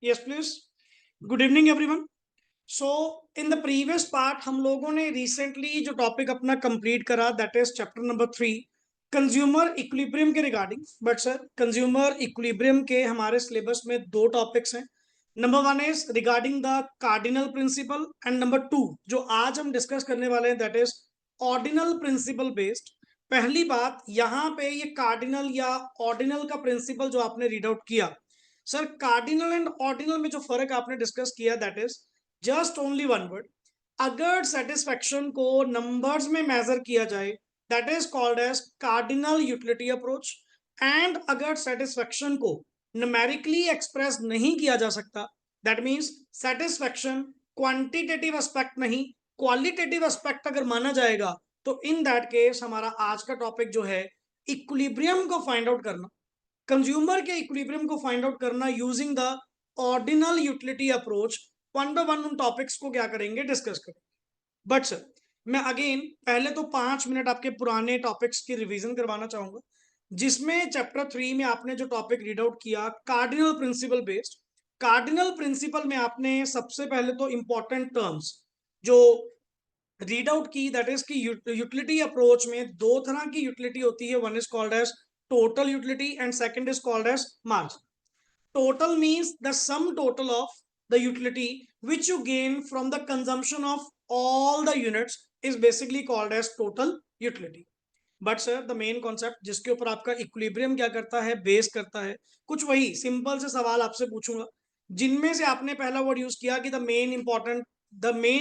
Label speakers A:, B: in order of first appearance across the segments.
A: Yes, please. Good evening, everyone. So, in the previous part, हम लोगों ने recently जो टॉपिक अपना कंप्लीट करा, that is chapter number 3, consumer equilibrium के regarding. But sir, consumer equilibrium के हमारे सिलेबस में दो टॉपिक्स हैं. Number one is regarding the cardinal principle, and number two जो आज हम डिस्कस करने वाले हैं, that is ordinal principle based. पहली बात, यहाँ पे ये कार्डिनल या ऑर्डिनल का प्रिंसिपल जो आपने रीड आउट किया, सर कार्डिनल एंड ऑर्डिनल में जो फर्क आपने डिस्कस किया, that is just only one word. अगर सेटिस्फेक्शन को नंबर्स में मेजर किया जाए, that is called as cardinal utility approach. And अगर सेटिस्फेक्शन को न्यूमेरिकली एक्सप्रेस नहीं किया जा सकता, that means satisfaction quantitative aspect नहीं, क्वालिटेटिव एस्पेक्ट अगर माना जाएगा, तो इन दैट केस हमारा आज का टॉपिक जो है इक्विलिब्रियम को फाइंड आउट करना, कंज्यूमर के इक्विलिब्रियम को फाइंड आउट करना using the ordinal utility approach. One by one उन टॉपिक्स को क्या करेंगे, डिस्कस करेंगे. बट सर, मैं अगेन पहले तो 5 मिनट आपके पुराने टॉपिक्स की रिवीजन करवाना चाहूंगा, जिसमें चैप्टर 3 में आपने जो टॉपिक रीड आउट किया cardinal principle based. Cardinal principle में आपने सबसे पहले तो इंपॉर्टेंट टर्म्स जो रीड आउट की, दैट इज की यूटिलिटी अप्रोच में दो तरह की यूटिलिटी होती है. One is called as total utility and second is called as margin. Total means the sum total of the utility which you gain from the consumption of all the units is basically called as total utility. But sir, the main concept जिसके ऊपर आपका equilibrium क्या करता है, base करता है, कुछ वही सिंपल से सवाल आपसे पूछूंगा, जिनमें से आपने पहला वर्ड यूज किया कि the main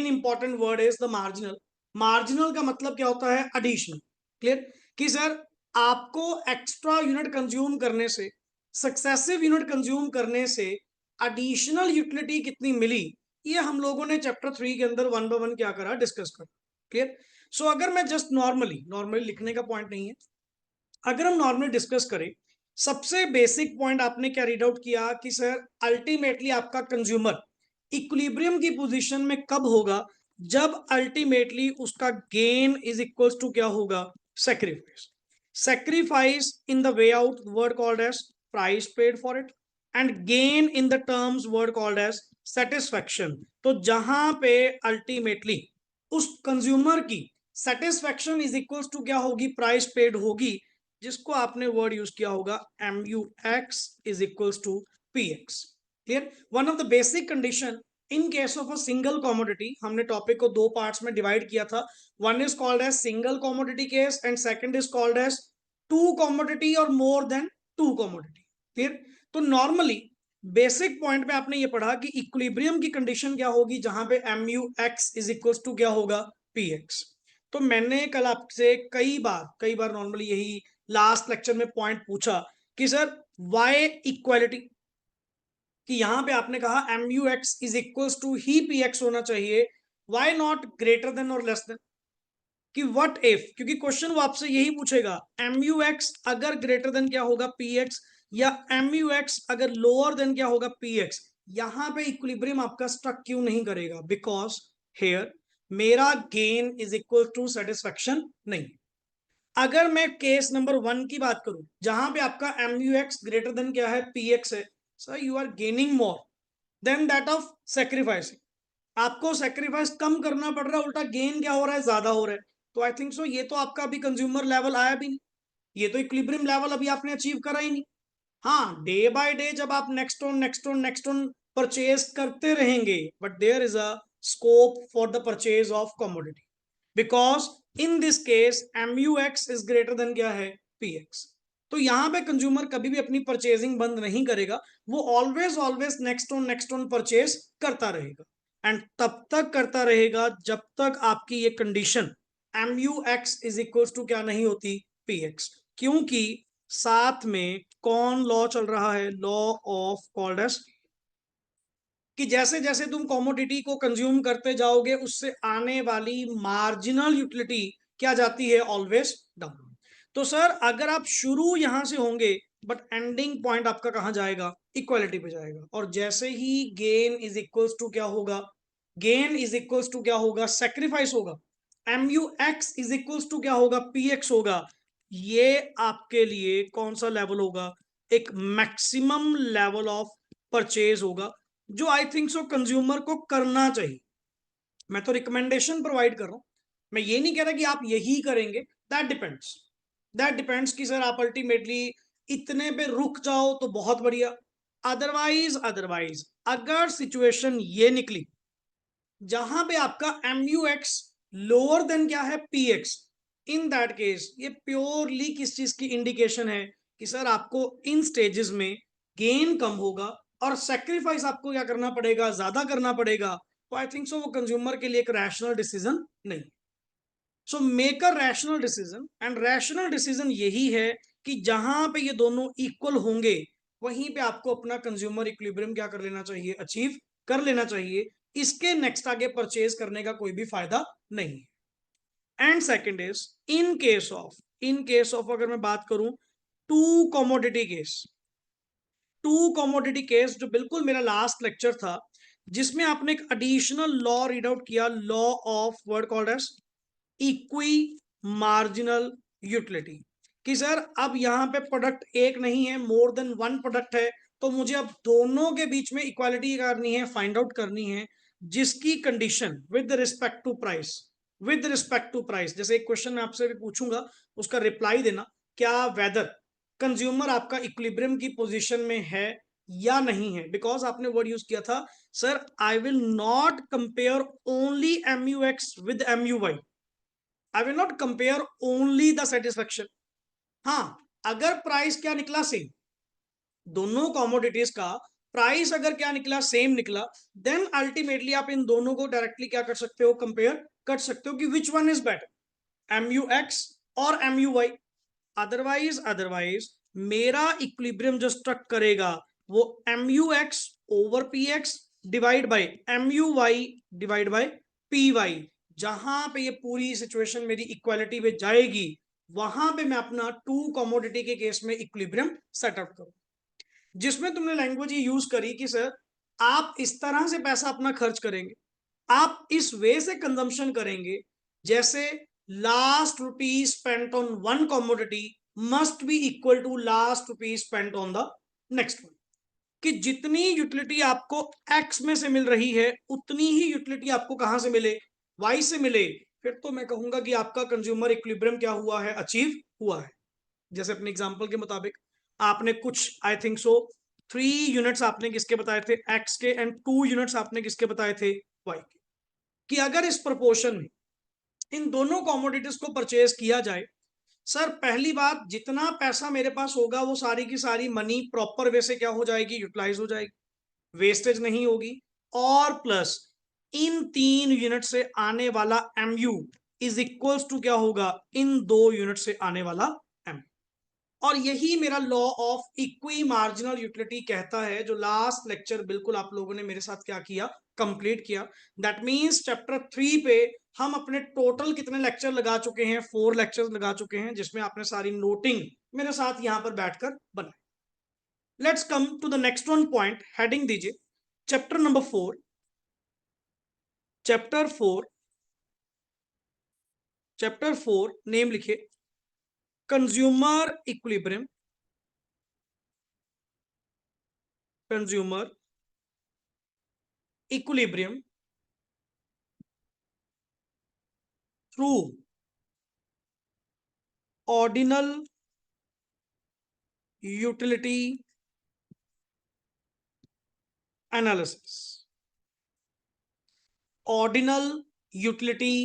A: important word is the marginal. Marginal का मतलब क्या होता है, एडिशनल. क्लियर कि सर आपको एक्स्ट्रा यूनिट कंज्यूम करने से, सक्सेसिव यूनिट कंज्यूम करने से एडिशनल यूटिलिटी कितनी मिली, ये हम लोगों ने चैप्टर 3 के अंदर वन बाय वन क्या करा, डिस्कस करा. क्लियर. सो अगर मैं जस्ट नॉर्मली लिखने का पॉइंट नहीं है, अगर हम नॉर्मली डिस्कस करें, सबसे बेसिक पॉइंट आपने क्या रीड आउट किया कि सर अल्टीमेटली आपका कंज्यूमर इक्विलिब्रियम की पोजीशन में कब होगा, जब अल्टीमेटली उसका गेन इज इक्वल्स टू क्या होगा, sacrifice. Sacrifice in the way out word called as price paid for it, and gain in the terms word called as satisfaction. तो जहां पे अल्टीमेटली उस कंज्यूमर की सेटिस्फेक्शन इज इक्वल्स टू क्या होगी, price paid होगी, जिसको आपने वर्ड यूज किया होगा MUX is equals to PX. Clear. One of the basic condition in case of a single commodity, हमने टॉपिक को दो पार्ट्स में डिवाइड किया था. One is called as single commodity case and second is called as two commodity और more than two commodity. Clear. तो normally basic point पे आपने ये पढ़ा कि इक्विलिब्रियम की कंडीशन क्या होगी, जहां पे MUX इज इक्वल्स टू क्या होगा, PX. तो मैंने कल आपसे कई बार नॉर्मली यही लास्ट लेक्चर में पॉइंट पूछा कि सर वाई इक्वालिटी, कि यहां पे आपने कहा MUX इज इक्वल्स टू ही PX होना चाहिए, वाई नॉट ग्रेटर देन और लेस देन. कि व्हाट इफ, क्योंकि क्वेश्चन वो आपसे यही पूछेगा, MUX अगर ग्रेटर देन क्या होगा, PX, या MUX अगर लोअर देन क्या होगा, PX. यहां पे इक्विलिब्रियम आपका स्ट्रक क्यों नहीं करेगा, बिकॉज हेयर मेरा gain is equal to satisfaction नहीं. अगर मैं केस नंबर 1 की बात करूं, जहां पे आपका MUX ग्रेटर देन क्या है, PX है, sir you are gaining more than that of sacrificing. आपको सेक्रीफाइस कम करना पड़ रहा है, उल्टा गेन क्या हो रहा है, ज्यादा हो रहा है. तो आई थिंक सो ये तो आपका अभी कंज्यूमर लेवल आया भी नहीं, ये तो इक्विलिब्रियम लेवल अभी आपने अचीव करा ही नहीं. हाँ, डे बाय डे जब आप नेक्स्ट ऑन परचेज करते रहेंगे, but there is a scope for the purchase of commodity, because in this case MUX is greater than क्या है, PX. तो यहां पे कंज्यूमर कभी भी अपनी परचेजिंग बंद नहीं करेगा, वो always always next on purchase करता रहेगा. एंड तब तक करता रहेगा जब तक आपकी ये condition MUX is equal to क्या नहीं होती, PX. क्योंकि साथ में कौन लॉ चल रहा है, लॉ ऑफ कॉल्ड एज, कि जैसे जैसे तुम कॉमोडिटी को कंज्यूम करते जाओगे, उससे आने वाली मार्जिनल यूटिलिटी क्या जाती है, ऑलवेज डाउन. तो सर अगर आप शुरू यहां से होंगे, बट एंडिंग पॉइंट आपका कहां जाएगा, इक्वालिटी पे जाएगा. और जैसे ही गेन इज इक्वल्स टू क्या होगा, गेन इज इक्वल्स टू क्या होगा, सेक्रीफाइस होगा, MUX इज इक्वल्स टू क्या होगा, PX होगा. ये आपके लिए कौन सा लेवल होगा, एक मैक्सिमम लेवल ऑफ परचेज होगा. जो आई थिंक सो कंज्यूमर को करना चाहिए। मैं तो रिकमेंडेशन प्रोवाइड कर रहा हूं, मैं ये नहीं कह रहा कि आप यही करेंगे, दैट डिपेंड्स कि सर आप अल्टीमेटली इतने पे रुक जाओ तो बहुत बढ़िया। अदरवाइज अगर सिचुएशन ये निकली जहां पे आपका MUX लोअर देन क्या है PX, इन दैट केस ये प्योरली किस चीज की इंडिकेशन है कि सर आपको इन स्टेजेस में गेन कम होगा और सेक्रीफाइस आपको क्या करना पड़ेगा, ज्यादा करना पड़ेगा। तो आई थिंक सो वो कंज्यूमर के लिए एक रैशनल डिसीजन नहीं। So make a rational decision, and rational decision यही है कि जहां पे ये दोनों इक्वल होंगे वहीं पे आपको अपना कंज्यूमर इक्विलिब्रियम क्या कर लेना चाहिए, अचीव कर लेना चाहिए। इसके नेक्स्ट आगे परचेज करने का कोई भी फायदा नहीं है। And second is in case of अगर मैं बात करूं टू कॉमोडिटी केस, जो बिल्कुल मेरा लास्ट लेक्चर था जिसमें आपने एक एडिशनल लॉ रीड आउट किया, law of word called as equi marginal utility, कि सर अब यहां पे प्रोडक्ट एक नहीं है, मोर देन वन प्रोडक्ट है, तो मुझे अब दोनों के बीच में इक्वालिटी करनी है, फाइंड आउट करनी है, जिसकी condition with respect to price. जैसे एक क्वेश्चन मैं आपसे भी पूछूंगा, उसका रिप्लाई देना, क्या वेदर कंज्यूमर आपका इक्विलिब्रियम की पोजीशन में है या नहीं है। बिकॉज आपने वर्ड यूज किया था, sir I will not compare only MUX with MUY, I will not compare only the satisfaction. हाँ, अगर प्राइस क्या निकला सेम, दोनों कॉमोडिटीज का प्राइस अगर क्या निकला सेम निकला, देन अल्टीमेटली आप इन दोनों को डायरेक्टली क्या कर सकते हो, कंपेयर कर सकते हो कि which one is better, MUX और MUY। अदरवाइज मेरा इक्विलिब्रियम जो स्ट्रक करेगा वो MUX over PX divide by MUY divide by PY। जहां पे ये पूरी सिचुएशन मेरी इक्वालिटी पे जाएगी वहां पे मैं अपना टू कॉमोडिटी के केस में इक्विलिब्रियम सेटअप करूं, जिसमें तुमने लैंग्वेज ये यूज करी कि सर आप इस तरह से पैसा अपना खर्च करेंगे, आप इस वे से कंजम्पशन करेंगे जैसे last rupees spent on one commodity must be equal to last rupees spent on the next one. कि जितनी यूटिलिटी आपको एक्स में से मिल रही है उतनी ही यूटिलिटी आपको कहां से मिले, वाई से मिले, फिर तो मैं कहूंगा कि आपका कंज्यूमर इक्विलिब्रियम क्या हुआ है, अचीव हुआ है। जैसे अपने एग्जांपल के मुताबिक आपने कुछ आई थिंक सो 3 यूनिट्स आपने किसके बताए थे, एक्स के, एंड 2 यूनिट्स आपने किसके बताए थे, वाई के। कि अगर इस प्रोपोर्शन में इन दोनों कॉमोडिटीज को परचेज किया जाए, सर पहली बात जितना पैसा मेरे पास होगा वो सारी की सारी मनी प्रॉपर वे से क्या हो जाएगी, यूटिलाइज हो जाएगी, वेस्टेज नहीं होगी। और प्लस इन 3 यूनिट से आने वाला MU इज इक्वल्स टू क्या होगा, इन 2 यूनिट से आने वाला M। और यही मेरा law of equi marginal utility कहता है, जो लास्ट लेक्चर बिल्कुल आप लोगों ने मेरे साथ क्या किया, कंप्लीट किया। दैट मींस चैप्टर 3 पे हम अपने टोटल कितने लेक्चर लगा चुके हैं, 4 लेक्चर्स लगा चुके हैं, जिसमें आपने सारी नोटिंग मेरे साथ यहां पर बैठकर बनाई। Let's come to the next one point, heading दीजिए चैप्टर नंबर 4। चैप्टर 4 नेम लिखिए consumer equilibrium, consumer equilibrium through ordinal utility analysis. Ordinal utility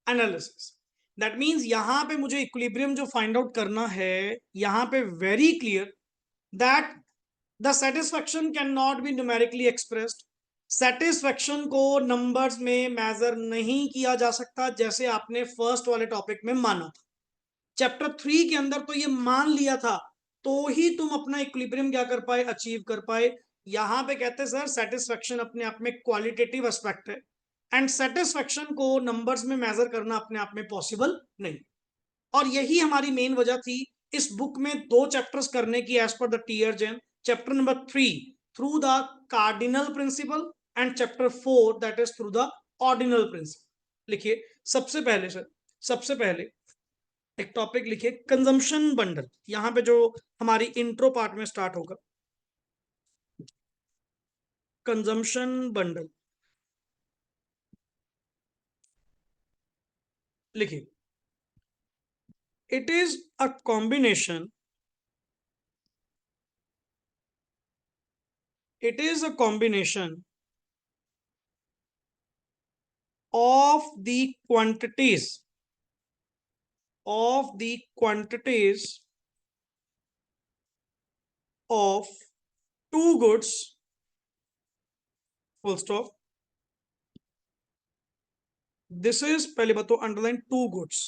A: analysis that means यहां पे मुझे इक्विलिब्रियम जो फाइंड आउट करना है, यहां पे very clear that the satisfaction can not be numerically expressed. Satisfaction को नंबर्स में मेजर नहीं किया जा सकता जैसे आपने फर्स्ट वाले टॉपिक में माना था। चैप्टर 3 के अंदर तो ये मान लिया था, तो ही तुम अपना इक्विलिब्रियम क्या कर पाए, अचीव कर पाए। यहां पे कहते हैं सर सेटिस्फेक्शन अपने आप में क्वालिटेटिव एस्पेक्ट है, एंड सेटिस्फेक्शन को नंबर्स में मेजर करना अपने आप में पॉसिबल नहीं। और यही हमारी मेन वजह थी इस बुक में 2 चैप्टर्स करने की एज पर द टीयर जैन। Chapter number 3 through the cardinal principle, and chapter 4 that is through the ordinal principle. लिखिए सबसे पहले सर, सबसे पहले एक टॉपिक लिखिए कंजम्पशन बंडल, यहां पे जो हमारी इंट्रो पार्ट में स्टार्ट होगा। कंजम्पशन बंडल, लिखिए, it is a combination, it is a combination of the quantities of two goods, full stop. This is, पहले बताओ अंडरलाइन टू गुड्स,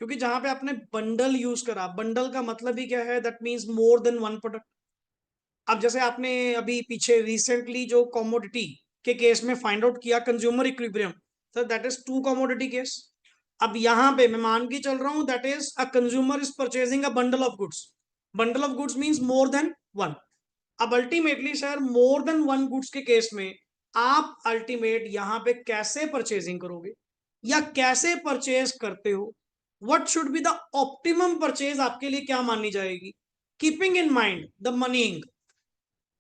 A: क्योंकि जहां पे आपने बंडल यूज करा, बंडल का मतलब ही क्या है, that means more than one product. अब जैसे आपने अभी पीछे रिसेंटली जो कॉमोडिटी के केस में फाइंड आउट किया consumer equilibrium, sir that is two commodity case. अब यहां पे मैं मान के चल रहा हूं that is a consumer is purchasing a bundle of goods, bundle of goods means more than one. अब ultimately sir more than one goods के केस में आप अल्टीमेट यहां पे कैसे परचेजिंग करोगे या कैसे परचेज करते हो, what should be the optimum purchase आपके लिए क्या मानी जाएगी, कीपिंग इन माइंड द मनीइंग,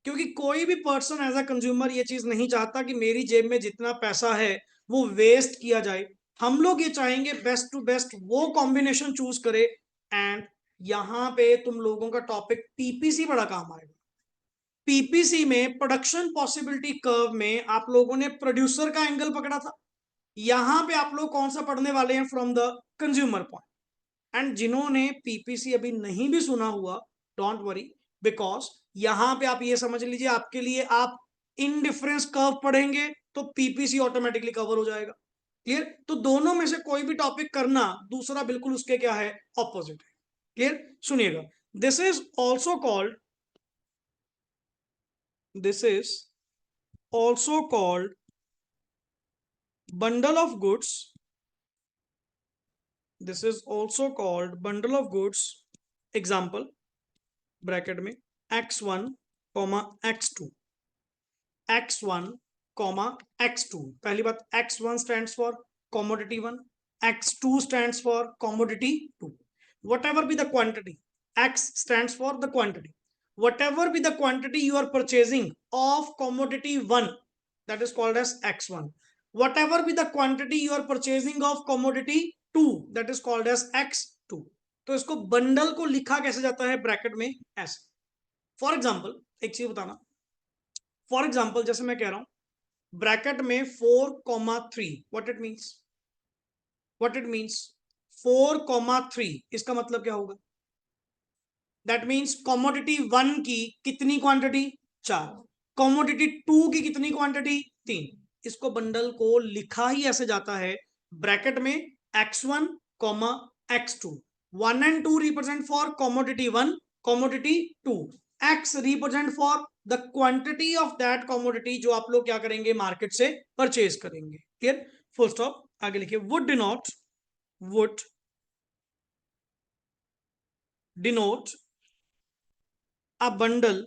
A: क्योंकि कोई भी पर्सन एज अ कंज्यूमर ये चीज नहीं चाहता कि मेरी जेब में जितना पैसा है वो वेस्ट किया जाए। हम लोग ये चाहेंगे बेस्ट टू बेस्ट वो कॉम्बिनेशन चूज करे। एंड यहां पे तुम लोगों का टॉपिक पीपीसी बड़ा काम आएगा। पीपीसी में प्रोडक्शन पॉसिबिलिटी कर्व में आप लोगों ने प्रोड्यूसर का एंगल पकड़ा था, यहां पे आप लोग कौन सा पढ़ने वाले हैं, from the consumer point. And जिन्होंने पीपीसी अभी नहीं भी सुना हुआ, डोंट वरी, बिकॉज यहां पे आप ये समझ लीजिए आपके लिए, आप इनडिफरेंस कर्व पढ़ेंगे तो पीपीसी ऑटोमेटिकली कवर हो जाएगा। क्लियर? तो दोनों में से कोई भी टॉपिक करना, दूसरा बिल्कुल उसके क्या है, ऑपोजिट है। क्लियर? सुनिएगा, this is also called, this is also called bundle of goods. This is also called bundle of goods. Example, bracket में x1 x2, x1 x2, पहली बात, x1 stands for commodity 1, x2 stands for commodity 2, whatever be the quantity, x stands for the quantity, whatever be the quantity you are purchasing of commodity 1, that is called as x1, whatever be the quantity you are purchasing of commodity 2, that is called as x2। तो इसको bundle को लिखा कैसे जाता है bracket में, ऐसे। For example एक चीज बताना, फॉर एग्जाम्पल जैसे मैं कह रहा हूं ब्रैकेट में 4,3, what it means, what it means 4,3, इसका मतलब क्या होगा, दैट मींस कॉमोडिटी 1 की कितनी क्वांटिटी, 4, कॉमोडिटी 2 की कितनी क्वांटिटी, 3। इसको बंडल को लिखा ही ऐसे जाता है ब्रैकेट में x1 x2, 1 and 2 represent for commodity 1, commodity 2, x represent for the quantity of that commodity जो आप लोग क्या करेंगे, मार्केट से परचेज करेंगे। क्लियर? Full stop. आगे लिखिए, would denote, would denote a bundle,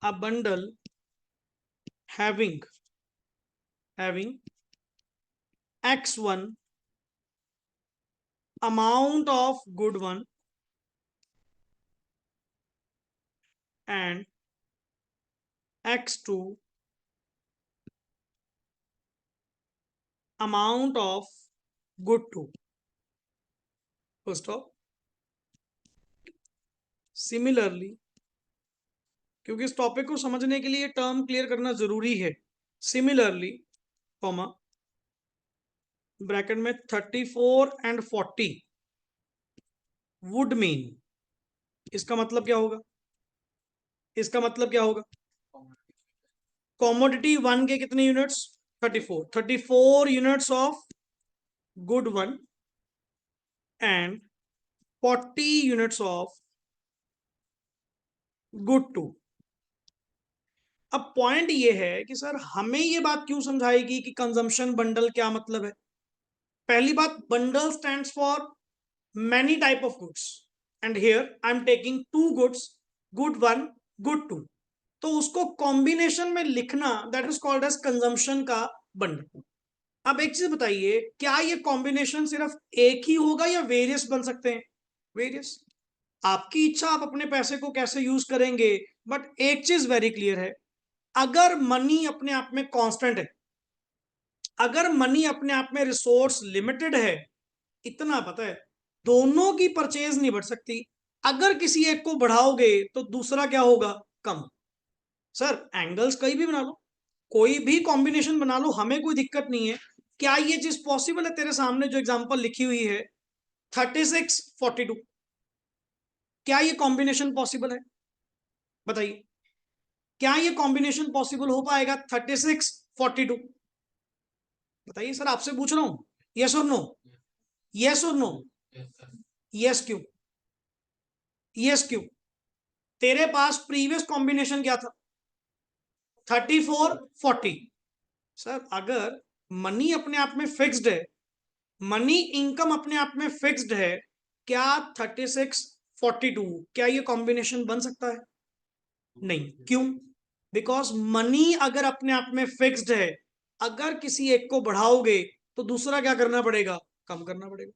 A: a bundle having x1 amount of good one and x2 amount of good two। First of similarly, क्योंकि इस टॉपिक को समझने के लिए टर्म क्लियर करना जरूरी है, सिमिलरली कॉमा ब्रैकेट में 34 and 40 वुड मीन, इसका मतलब क्या होगा, इसका मतलब क्या होगा, कॉमोडिटी 1 के कितने units, 34, 34 units of good 1 and 40 units of good 2। अब पॉइंट ये है कि सर हमें ये बात क्यों समझाएगी कि कंजम्पशन बंडल क्या मतलब है। पहली बात, bundle stands for many type of goods and here I am taking two goods, good 1, good 2, तो उसको कॉम्बिनेशन में लिखना that is called as consumption का बंडल। अब एक चीज बताइए, क्या ये कॉम्बिनेशन सिर्फ एक ही होगा या वेरियस बन सकते हैं, वेरियस। आपकी इच्छा, आप अपने पैसे को कैसे यूज करेंगे। बट एक चीज वेरी क्लियर है, अगर मनी अपने आप में कांस्टेंट है, अगर मनी अपने आप में रिसोर्स लिमिटेड है, इतना पता है, दोनों की परचेज नहीं बढ़ सकती। अगर किसी एक को बढ़ाओगे तो दूसरा क्या होगा, कम। सर एंगल्स कहीं भी बना लो, कोई भी कॉम्बिनेशन बना लो, हमें कोई दिक्कत नहीं है। क्या ये चीज पॉसिबल है, तेरे सामने जो एग्जांपल लिखी हुई है 36 42, क्या ये कॉम्बिनेशन पॉसिबल है, बताइए। क्या ये कॉम्बिनेशन पॉसिबल हो पाएगा 36 42? बताइए सर, आपसे पूछ रहा हूं, यस और नो, यस और नो, यस क्यों, यस क्यों? तेरे पास प्रीवियस कॉम्बिनेशन क्या था, 34 40। सर अगर मनी अपने आप में फिक्स्ड है, मनी इनकम अपने आप में फिक्स्ड है, क्या 36 42 क्या ये कॉम्बिनेशन बन सकता है? नहीं, क्यों? बिकॉज मनी अगर अपने आप में फिक्स्ड है, अगर किसी एक को बढ़ाओगे तो दूसरा क्या करना पड़ेगा, कम करना पड़ेगा।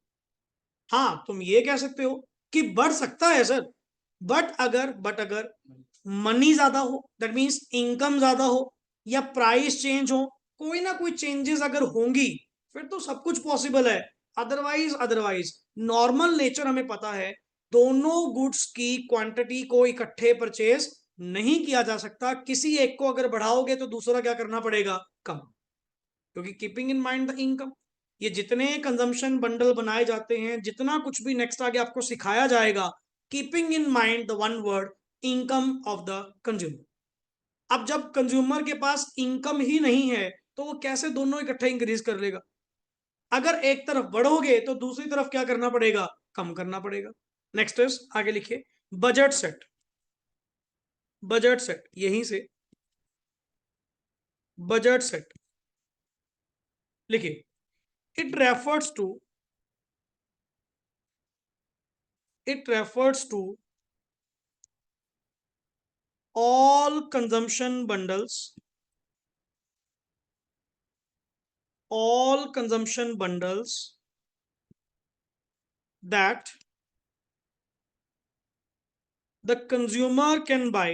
A: हाँ, तुम ये कह सकते हो कि बढ़ सकता है सर, बट अगर मनी ज्यादा हो, दैट मीन्स इनकम ज्यादा हो, या प्राइस चेंज हो, कोई ना कोई चेंजेस अगर होंगी, फिर तो सब कुछ पॉसिबल है। अदरवाइज नॉर्मल नेचर हमें पता है, दोनों गुड्स की क्वांटिटी को इकट्ठे परचेज नहीं किया जा सकता। किसी एक को अगर बढ़ाओगे तो दूसरा क्या करना पड़ेगा, कम। क्योंकि keeping in mind the income, ये जितने कंजम्पशन बंडल बनाए जाते हैं, जितना कुछ भी नेक्स्ट आगे आपको सिखाया जाएगा, keeping in mind the one word, income of the consumer. अब जब कंज्यूमर के पास इनकम ही नहीं है, तो वो कैसे दोनों इकट्ठे इंक्रीज कर लेगा? अगर एक तरफ बढ़ोगे तो दूसरी तरफ क्या करना पड़ेगा, कम करना पड़ेगा। नेक्स्ट इज, आगे लिखिए, बजट सेट। बजट सेट, यहीं से बजट सेट लिखिए। It refers to, it refers to all consumption bundles, all consumption bundles that the consumer can buy,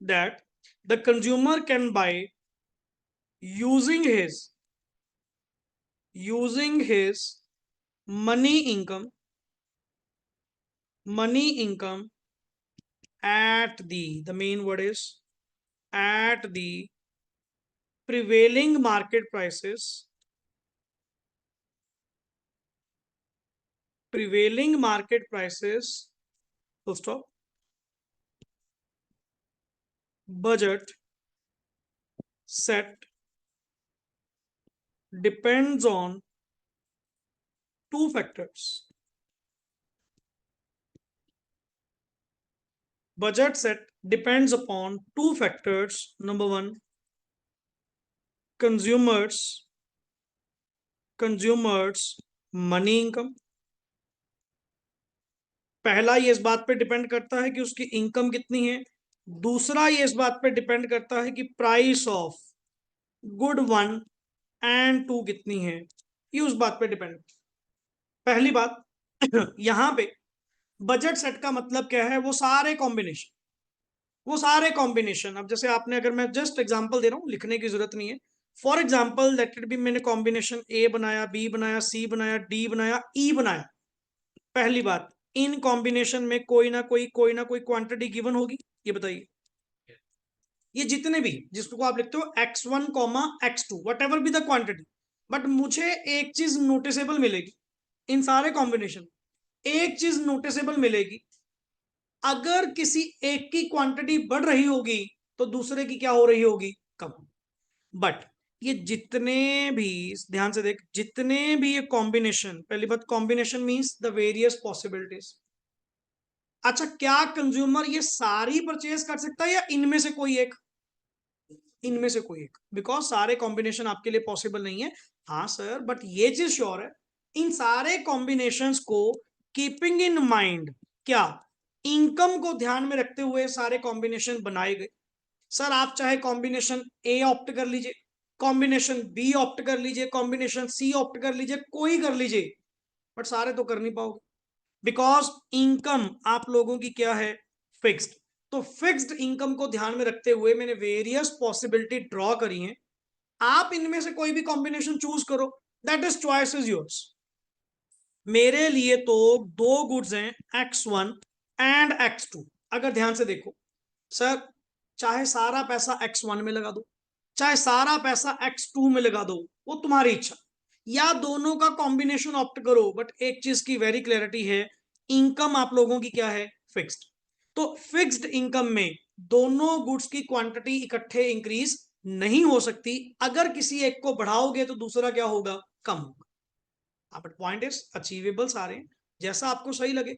A: that the consumer can buy using his money income at the main word is at the prevailing market prices, prevailing market prices, full stop. Budget set depends on two factors. Budget set depends upon two factors. Number one, consumers money income. पहला ये इस बात पे depend करता है कि उसकी income कितनी है। दूसरा ये इस बात पे डिपेंड करता है कि प्राइस ऑफ गुड 1 एंड 2 कितनी है, ये उस बात पे डिपेंड। पहली बात यहां पे बजट सेट का मतलब क्या है, वो सारे कॉम्बिनेशन। अब जैसे आपने, अगर मैं जस्ट एग्जांपल दे रहा हूं, लिखने की जरूरत नहीं है। For example let it be, मैंने कॉम्बिनेशन ए बनाया, बी बनाया, सी बनाया, डी बनाया, ई बनाया। पहली बात, इन कॉम्बिनेशन में कोई ना कोई क्वांटिटी गिवन होगी, ये बताइए। ये जितने भी, जिसको आप लिखते हो x1 x2, what ever be the quantity, but मुझे एक चीज नोटिसेबल मिलेगी इन सारे कॉम्बिनेशन, एक चीज नोटिसेबल मिलेगी, अगर किसी एक की क्वांटिटी बढ़ रही होगी तो दूसरे की क्या हो रही होगी, कम। बट ये जितने भी, ध्यान से देख, जितने भी ये कॉम्बिनेशन, पहली बात, combination means the various possibilities. अच्छा, क्या कंज्यूमर ये सारी परचेज कर सकता है या इनमें से कोई एक? इनमें से कोई एक, बिकॉज सारे कॉम्बिनेशन आपके लिए पॉसिबल नहीं है। हाँ सर, बट ये चीज श्योर है, इन सारे कॉम्बिनेशंस को कीपिंग इन माइंड, क्या इनकम को ध्यान में रखते हुए सारे कॉम्बिनेशन बनाए गए। सर आप चाहे कॉम्बिनेशन ए ऑप्ट कर लीजिए, कॉम्बिनेशन बी ऑप्ट कर लीजिए, कॉम्बिनेशन सी ऑप्ट कर लीजिए, कोई कर लीजिए, बट सारे तो कर नहीं पाओगे, बिकॉज इनकम आप लोगों की क्या है, फिक्स्ड। तो फिक्स्ड इनकम को ध्यान में रखते हुए मैंने वेरियस पॉसिबिलिटी ड्रॉ करी हैं। आप इनमें से कोई भी कॉम्बिनेशन चूज करो, that is choice is yours. मेरे लिए तो दो गुड्स हैं, X1 एंड X2। अगर ध्यान से देखो सर, चाहे सारा पैसा X1 में लगा दो, चाहे सारा पैसा X2 में लगा दो, वो तुम्हारी इच्छा, या दोनों का कॉम्बिनेशन ऑप्ट करो। बट एक चीज की वेरी क्लैरिटी है, इनकम आप लोगों की क्या है, फिक्स्ड। तो फिक्स्ड इनकम में दोनों गुड्स की क्वांटिटी इकट्ठे इंक्रीज नहीं हो सकती। अगर किसी एक को बढ़ाओगे तो दूसरा क्या होगा, कम होगा। बट पॉइंट इज अचीवेबल सारे, जैसा आपको सही लगे।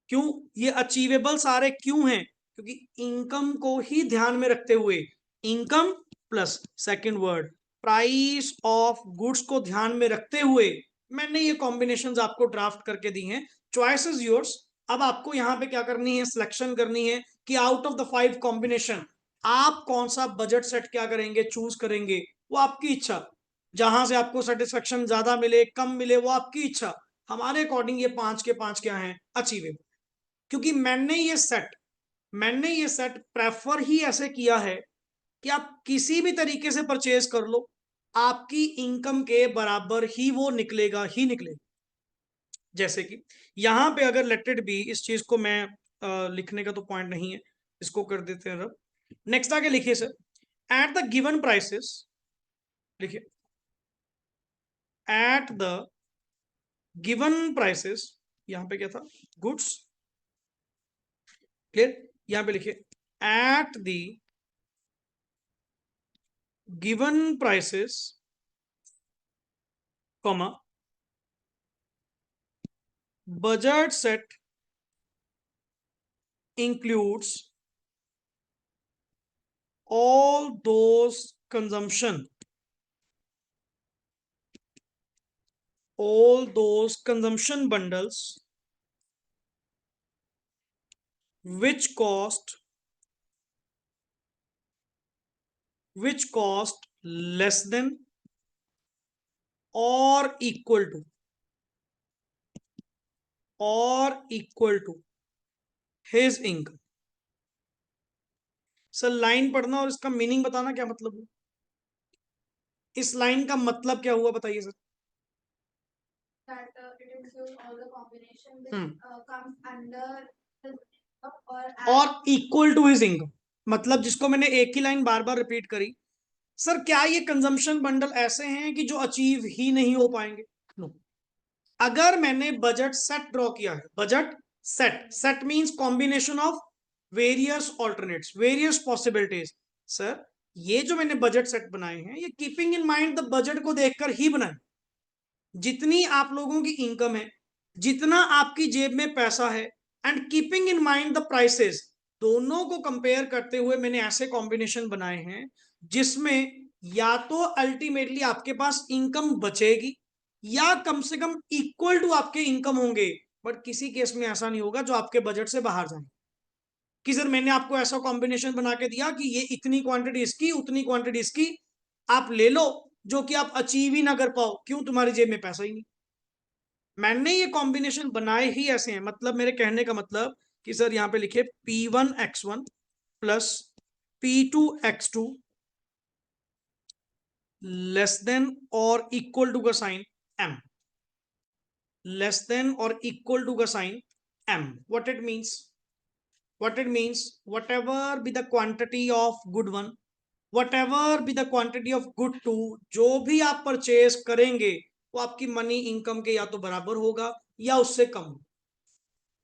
A: क्यों ये अचीवेबल सारे क्यों हैं, क्योंकि इनकम को ही ध्यान में रखते हुए, income plus second word price of goods को ध्यान में रखते हुए मैंने ये कॉम्बिनेशंस आपको ड्राफ्ट करके दी हैं। Choice is yours. अब आपको यहां पे क्या करनी है, सिलेक्शन करनी है कि आउट ऑफ द 5 कॉम्बिनेशन आप कौन सा बजट सेट क्या करेंगे, चूज करेंगे। वो आपकी इच्छा, जहां से आपको सेटिस्फेक्शन ज्यादा मिले कम मिले वो आपकी इच्छा। हमारे अकॉर्डिंग ये 5 के 5 क्या हैं, अचीवेबल। क्योंकि मैंने ये सेट प्रेफर ही ऐसे किया है कि आप किसी भी तरीके से परचेज कर लो, आपकी इनकम के बराबर ही वो निकलेगा ही निकलेगा। जैसे कि यहां पे अगर लेट इट बी, इस चीज को मैं लिखने का तो पॉइंट नहीं है, इसको कर देते हैं। अब नेक्स्ट आगे लिखिए sir, at the given prices, लिखिए एट द गिवन प्राइसेस, यहां पे क्या था, गुड्स, क्लियर। यहां पे लिखिए at the given prices, comma, budget set includes all those consumption bundles which cost less than or equal to his income। Sir line पढ़ना और इसका मीनिंग बताना क्या मतलब है, इस लाइन का मतलब क्या हुआ बताइए sir.
B: that it includes all the combination which
A: hmm,
B: comes under the
A: और इक्वल टू हिज इनकम, मतलब जिसको मैंने एक ही लाइन बार बार रिपीट करी। सर क्या ये कंजम्पशन बंडल ऐसे हैं कि जो अचीव ही नहीं हो पाएंगे, नो। अगर मैंने बजट सेट ड्रॉ किया है, budget set, set means combination of various alternates, various possibilities. Sir ये जो मैंने बजट सेट बनाए हैं, ये keeping in mind the budget को देखकर ही बनाए। जितनी आप लोगों की इनकम है, जितना आपकी जेब में पैसा है, and keeping in mind the prices, दोनों को कंपेयर करते हुए मैंने ऐसे कॉम्बिनेशन बनाए हैं जिसमें या तो अल्टीमेटली आपके पास इनकम बचेगी या कम से कम इक्वल टू आपके इनकम होंगे। बट किसी केस में ऐसा नहीं होगा जो आपके बजट से बाहर जाए कि सर मैंने आपको ऐसा कॉम्बिनेशन बना के दिया कि ये इतनी क्वांटिटी इसकी, उतनी क्वांटिटी इसकी, आप ले लो, जो कि आप अचीव ही ना कर पाओ। क्यों, तुम्हारी जेब में पैसा ही नहीं। मैंने ये कॉम्बिनेशन बनाए ही ऐसे हैं, मतलब मेरे कहने का मतलब कि सर यहां पे लिखे P1X1 plus P2X2 less than और इक्वल टू का साइन M, लेस देन और इक्वल टू का sign M। What it means, whatever be the quantity of good one, whatever be the quantity of good two, जो भी आप purchase करेंगे वो आपकी मनी इनकम के या तो बराबर होगा या उससे कम।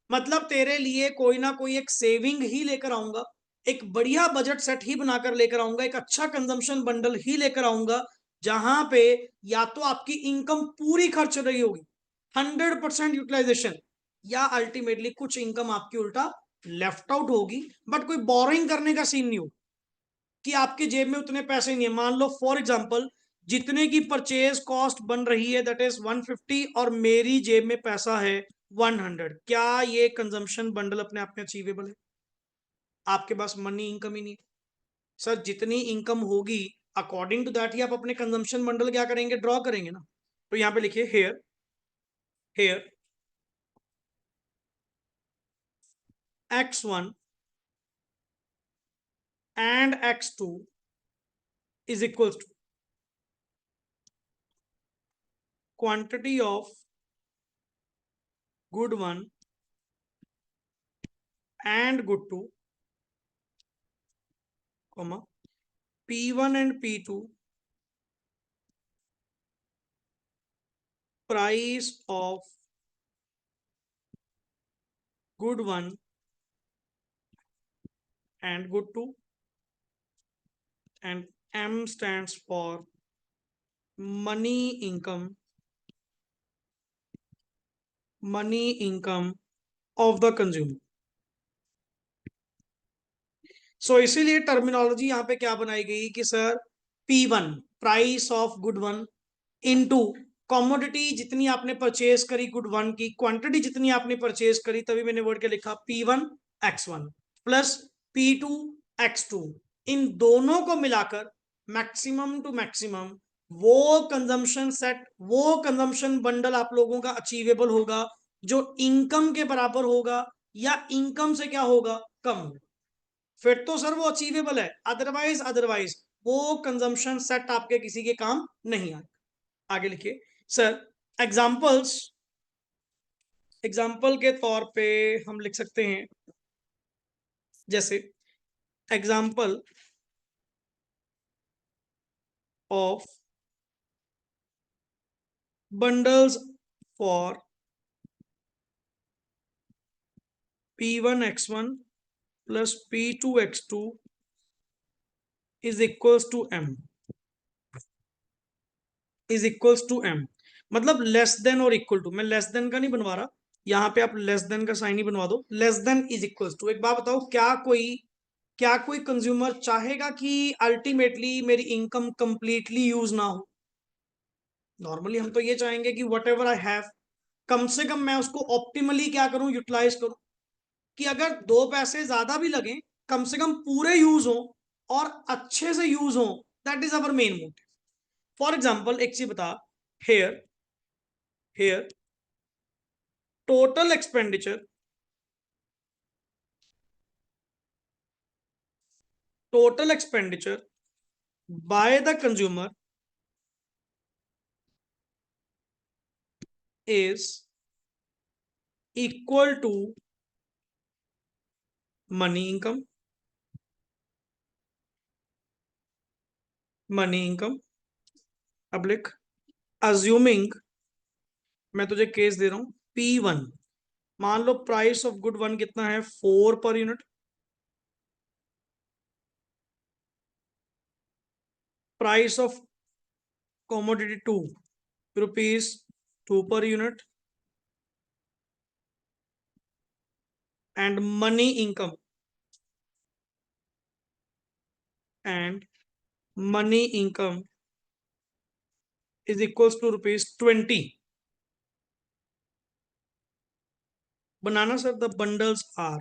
A: मतलब तेरे लिए कोई ना कोई एक सेविंग ही लेकर आऊंगा, एक बढ़िया बजट सेट ही बनाकर लेकर आऊंगा, एक अच्छा कंजम्पशन बंडल ही लेकर आऊंगा, जहां पे या तो आपकी इनकम पूरी खर्च रही होगी, 100% यूटिलाइजेशन, या अल्टीमेटली कुछ इनकम आपकी उल्टा लेफ्ट आउट होगी। बट कोई बोरिंग करने का सीन नहीं हो कि आपके जेब में उतने पैसे नहीं है। मान लो फॉर एग्जांपल, जितने की परचेज कॉस्ट बन रही है दैट इज 150 और मेरी जेब में पैसा है 100, क्या ये कंजम्पशन बंडल अपने आप में अचीवेबल है? आपके पास मनी इनकम ही नहीं। सर जितनी इनकम होगी अकॉर्डिंग टू दैट ही आप अपने कंजम्पशन बंडल क्या करेंगे, ड्रॉ करेंगे ना। तो यहाँ पे लिखिए hair here x1 and x2 is equals to quantity of good 1 and good 2, comma p1 and p2 price of good 1 and good 2, and M stands for money income of the consumer. सो इसीलिए terminology यहां पे क्या बनाई गई कि sir P1 price of good 1 into commodity जितनी आपने purchase करी गुड 1 की क्वांटिटी जितनी आपने परचेज करी, तभी मैंने वर्ड क्या लिखा P1 X1 plus P2 X2, इन दोनों को मिलाकर मैक्सिमम टू मैक्सिमम वो कंजम्पशन सेट, वो कंजम्पशन बंडल आप लोगों का अचीवेबल होगा जो इनकम के बराबर होगा या इनकम से क्या होगा, कम होगा। फिर तो सर वो अचीवेबल है, अदरवाइज वो कंजम्पशन सेट आपके किसी के काम नहीं आए। आगे लिखिए सर एग्जाम्पल के तौर पे हम लिख सकते हैं, जैसे example of bundles for P1 X1 plus P2 X2 is equals to M, मतलब लेस देन और इक्वल टू। मैं लेस देन का नहीं बनवा रहा, यहां पे आप लेस देन का साइन ही बनवा दो, less than is equals to. एक बात बताओ, क्या कोई कंज्यूमर चाहेगा कि अल्टीमेटली मेरी इनकम कंप्लीटली यूज ना हो? नॉर्मली हम तो ये चाहेंगे कि वट एवर आई हैव, कम से कम मैं उसको ऑप्टिमली क्या करूं, यूटिलाइज करूं, कि अगर 2 पैसे ज्यादा भी लगे कम से कम पूरे यूज हो और अच्छे से यूज हो। That is our main motive. For example एक चीज बता, here here total expenditure by the consumer is equal to money income अब लिख, assuming, मैं तुझे केस दे रहा हूं, P1 मान लो प्राइस ऑफ गुड 1 कितना है, 4 per unit, price of commodity 2 rupees 2 per unit, and money income is equals to ₹20। बनाना सर द बंडल्स आर,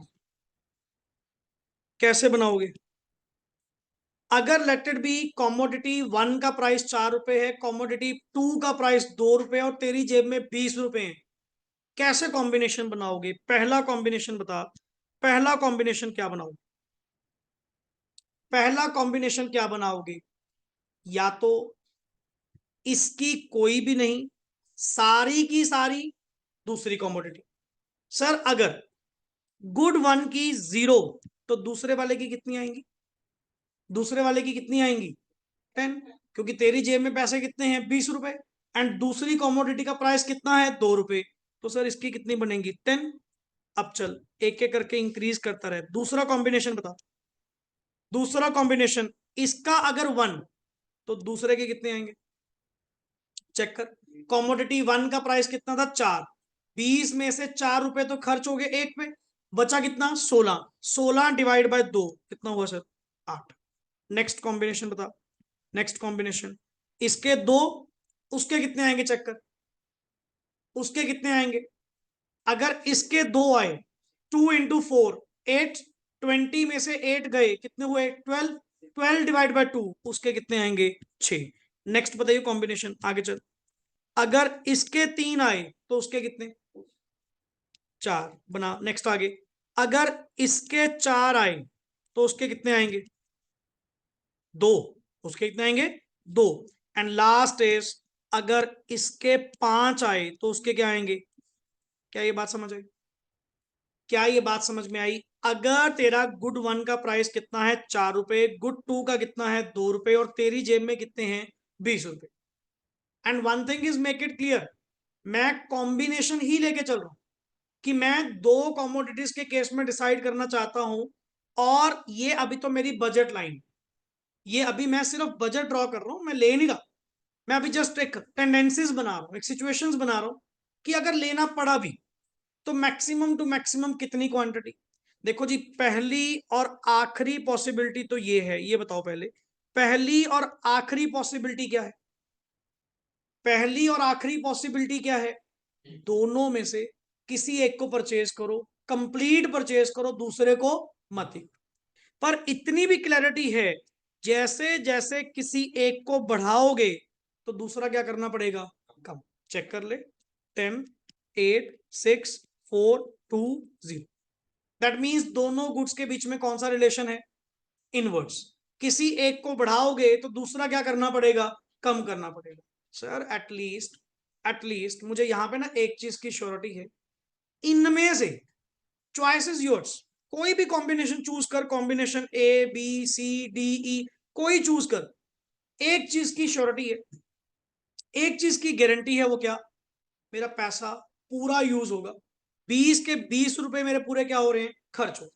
A: कैसे बनाओगे? अगर लेट इट बी कॉमोडिटी 1 का प्राइस 4 रुपए है, कॉमोडिटी 2 का प्राइस 2 रुपए और तेरी जेब में 20 रुपए है, कैसे कॉम्बिनेशन बनाओगे? पहला कॉम्बिनेशन बता, पहला कॉम्बिनेशन क्या बनाओगे? या तो इसकी कोई भी नहीं, सारी की सारी दूसरी कॉमोडिटी। सर अगर गुड 1 की 0 तो दूसरे वाले की कितनी आएंगी? 10, क्योंकि तेरी जेब में पैसे कितने हैं, 20 रुपए, एंड दूसरी कॉमोडिटी का प्राइस कितना है, 2 रुपए, तो सर इसकी कितनी बनेंगी, 10। अब चल एक एक करके इंक्रीज करता रहे। दूसरा कॉम्बिनेशन बता, इसका अगर 1 तो दूसरे के कितने आएंगे, चेक कर। कॉमोडिटी 1 का प्राइस कितना था, 4, 20 में से 4 रुपए तो खर्च हो गए 1 पे, बचा कितना, 16 डिवाइड बाय 2 कितना हुआ सर, 8। नेक्स्ट कॉम्बिनेशन बता, इसके 2, उसके कितने आएंगे, चेक कर, उसके कितने आएंगे? अगर इसके 2 आए, 2 इंटू 4 8, 20 में से 8 गए, कितने हुए, 12, 12 डिवाइड बाय 2 उसके कितने आएंगे, 6। नेक्स्ट बताइए कॉम्बिनेशन, आगे चल। अगर इसके 3 आए तो उसके कितने, 4 बना। नेक्स्ट आगे, अगर इसके 4 आए तो उसके कितने आएंगे, 2, उसके कितने आएंगे, 2। एंड लास्ट इज, अगर इसके 5 आए तो उसके क्या आएंगे। क्या ये बात समझ आई, क्या ये बात समझ में आई। अगर तेरा गुड 1 का प्राइस कितना है, 4 रुपए, गुड 2 का कितना है, 2 रुपए, और तेरी जेब में कितने हैं, 20 रुपए। And one thing is, make it clear, मैं कॉम्बिनेशन ही लेके चल रहा हूं कि मैं 2 कॉमोडिटीज के केस में डिसाइड करना चाहता हूं। और ये अभी तो मेरी बजट लाइन, ये अभी मैं सिर्फ बजट ड्रॉ कर रहा हूं, मैं ले नहीं रहा। मैं अभी जस्ट एक टेंडेंसीज बना रहा हूं, एक सिचुएशंस बना रहा हूं कि अगर लेना पड़ा भी तो मैक्सिमम टू मैक्सिमम कितनी क्वांटिटी। देखो जी, पहली और आखिरी पॉसिबिलिटी तो ये है, ये बताओ पहले, पहली और आखिरी पॉसिबिलिटी क्या है। पहली और आखिरी पॉसिबिलिटी क्या है, दोनों में से किसी एक को परचेज करो, कंप्लीट परचेज करो, दूसरे को मत ही। पर इतनी भी क्लैरिटी है, जैसे जैसे किसी एक को बढ़ाओगे तो दूसरा क्या करना पड़ेगा, कम। चेक कर ले, 10, 8, 6, 4, 2, 0। दैट मीन्स दोनों गुड्स के बीच में कौन सा रिलेशन है, इनवर्स। किसी एक को बढ़ाओगे तो दूसरा क्या करना पड़ेगा, कम करना पड़ेगा। सर एटलीस्ट मुझे यहां पे ना एक चीज की श्योरिटी है, इनमें से चॉइस इज योर्स, कोई भी कॉम्बिनेशन चूज कर, combination A B C D E, कोई चूज कर। एक चीज की श्योरिटी है, एक चीज की गारंटी है, वो क्या, मेरा पैसा पूरा यूज होगा। 20 के 20 रुपए मेरे पूरे क्या हो रहे हैं, खर्च हो।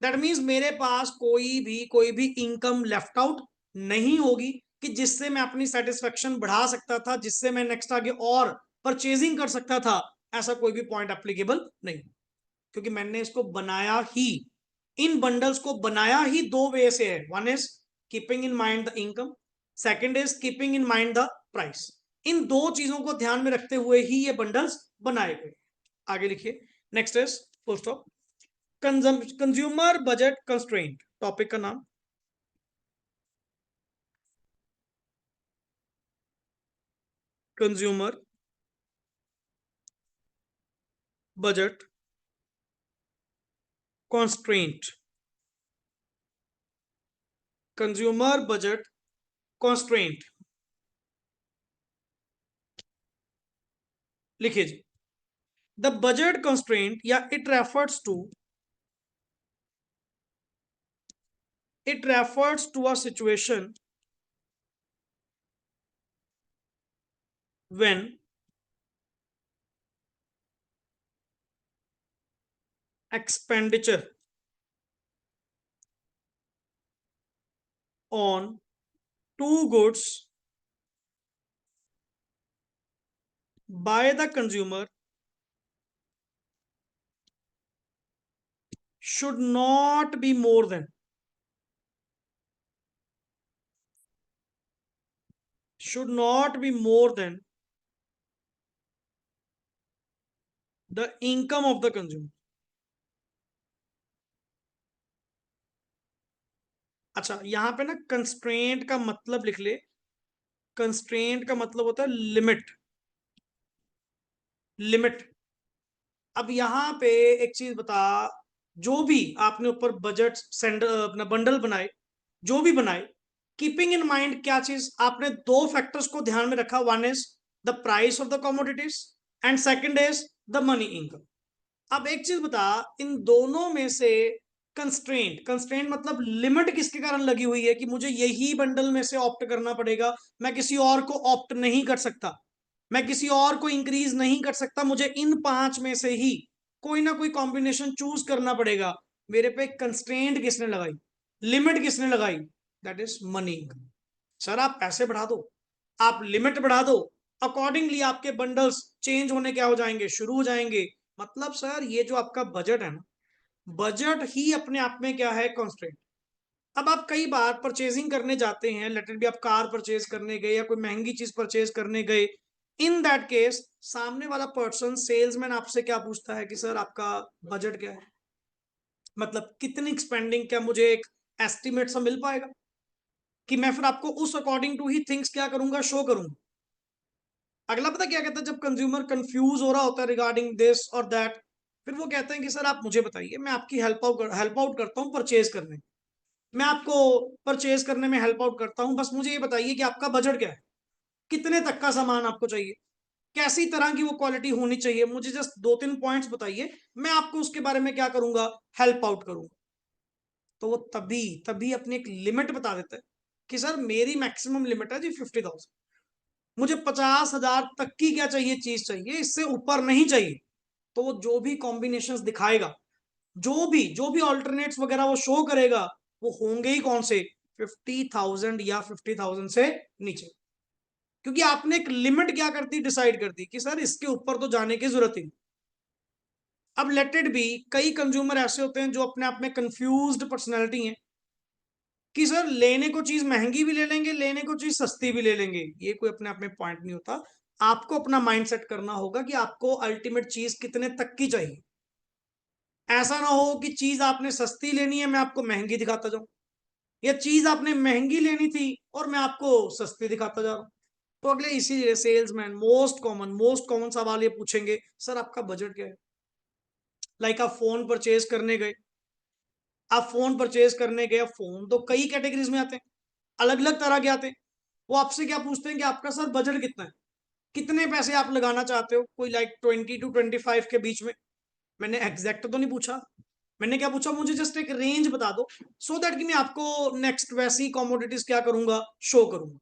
A: दैट मीन्स मेरे पास कोई भी इनकम लेफ्ट आउट नहीं होगी कि जिससे मैं अपनी सेटिस्फेक्शन बढ़ा सकता था, जिससे मैं नेक्स्ट आगे और परचेजिंग कर सकता था। ऐसा कोई भी पॉइंट एप्लीकेबल नहीं, क्योंकि मैंने इसको बनाया ही, इन बंडल्स को बनाया ही 2 वे से है। One is keeping in mind the income, second is keeping in mind the price. इन 2 चीजों को ध्यान में रखते हुए ही ये बंडल्स बनाए गए। आगे लिखिए, next is full stop, consumer budget constraint, topic का नाम consumer budget constraint, consumer budget constraint. लिखिए जी, द बजट कंस्ट्रेंट या it refers to a situation when expenditure on two goods by the consumer should not be more than the income of the consumer। अच्छा, यहां पे ना constraint का मतलब लिख ले, कंस्ट्रेंट का मतलब होता है लिमिट, लिमिट। अब यहां पे एक चीज बता, जो भी आपने ऊपर बजट सेंड अपना बंडल बनाए, जो भी बनाए, कीपिंग इन माइंड क्या चीज, आपने 2 फैक्टर्स को ध्यान में रखा। One is the price of the commodities and second is the money income. अब एक चीज बता, इन दोनों में से कंस्ट्रेंट, कंस्ट्रेंट मतलब लिमिट किसके कारण लगी हुई है कि मुझे यही बंडल में से ऑप्ट करना पड़ेगा, मैं किसी और को ऑप्ट नहीं कर सकता, मैं किसी और को इंक्रीज नहीं कर सकता, मुझे इन 5 में से ही कोई ना कोई कॉम्बिनेशन चूज करना पड़ेगा। मेरे पे कंस्ट्रेंट किसने लगाई, लिमिट किसने लगाई, दैट इज मनी। सर आप पैसे बढ़ा दो, आप लिमिट बढ़ा दो, अकॉर्डिंगली आपके बंडल्स चेंज होने क्या हो जाएंगे, शुरू हो जाएंगे। मतलब सर ये जो आपका बजट है ना, बजट ही अपने आप में क्या है, कॉन्स्ट्रेंट। अब आप कई बार परचेजिंग करने जाते हैं, लेट इट बी आप कार परचेज करने गए या कोई महंगी चीज परचेज करने गए, इन दैट केस सामने वाला पर्सन सेल्समैन आपसे क्या पूछता है कि सर आपका बजट क्या है, मतलब कितनी स्पेंडिंग, क्या मुझे एक एस्टिमेट सा मिल पाएगा, कि मैं फिर आपको उस अकॉर्डिंग टू ही थिंग्स क्या करूंगा, शो करूंगा। अगला पता क्या कहता है, जब कंज्यूमर कंफ्यूज हो रहा होता है रिगार्डिंग दिस और दैट, फिर वो कहते हैं कि सर आप मुझे बताइए, मैं आपकी हेल्प आउट करता हूँ परचेज करने, मैं आपको परचेज करने में हेल्प आउट करता हूँ, बस मुझे ये बताइए कि आपका बजट क्या है, कितने तक का सामान आपको चाहिए, कैसी तरह की वो क्वालिटी होनी चाहिए, मुझे जस्ट 2-3 पॉइंट्स बताइए, मैं आपको उसके बारे में क्या करूंगा, हेल्प आउट करूंगा। तो वो तभी तभी अपनी एक लिमिट बता देता है कि सर मेरी मैक्सिमम लिमिट है जी 50,000, मुझे 50,000 तक की क्या चाहिए, चीज चाहिए, इससे ऊपर नहीं चाहिए। तो वो जो भी कॉम्बिनेशंस दिखाएगा, जो भी ऑल्टरनेट्स वगैरह वो शो करेगा, वो होंगे ही कौन से, 50,000 या 50,000 से नीचे, क्योंकि आपने एक लिमिट क्या कर दी, डिसाइड कर दी कि सर इसके ऊपर तो जाने की जरूरत ही नहीं। अब लेट इट बी, कई कंज्यूमर ऐसे होते हैं जो अपने आप में कंफ्यूज्ड पर्सनैलिटी हैं कि सर लेने को चीज महंगी भी ले लेंगे, लेने को चीज सस्ती भी ले लेंगे, ये कोई अपने आप में पॉइंट नहीं होता। आपको अपना माइंड सेट करना होगा कि आपको अल्टीमेट चीज कितने तक की चाहिए। ऐसा ना हो कि चीज आपने सस्ती लेनी है, मैं आपको महंगी दिखाता जाऊं, या चीज आपने महंगी लेनी थी और मैं आपको सस्ती दिखाता जा रहा हूं। तो अगले इसीलिए सेल्समैन मोस्ट कॉमन सवाल ये पूछेंगे, सर आपका बजट क्या है। लाइक आप फोन परचेज करने गए, फोन तो कई कैटेगरीज में आते हैं, अलग अलग तरह के आते हैं। वो आपसे क्या पूछते हैं कि आपका सर बजट कितना है, कितने पैसे आप लगाना चाहते हो, कोई लाइक 20 to 25 के बीच में। मैंने एग्जैक्ट तो नहीं पूछा, मैंने क्या पूछा, मुझे जस्ट एक रेंज बता दो, सो दैट कि मैं आपको नेक्स्ट वैसी कॉमोडिटीज क्या करूंगा, शो करूंगा।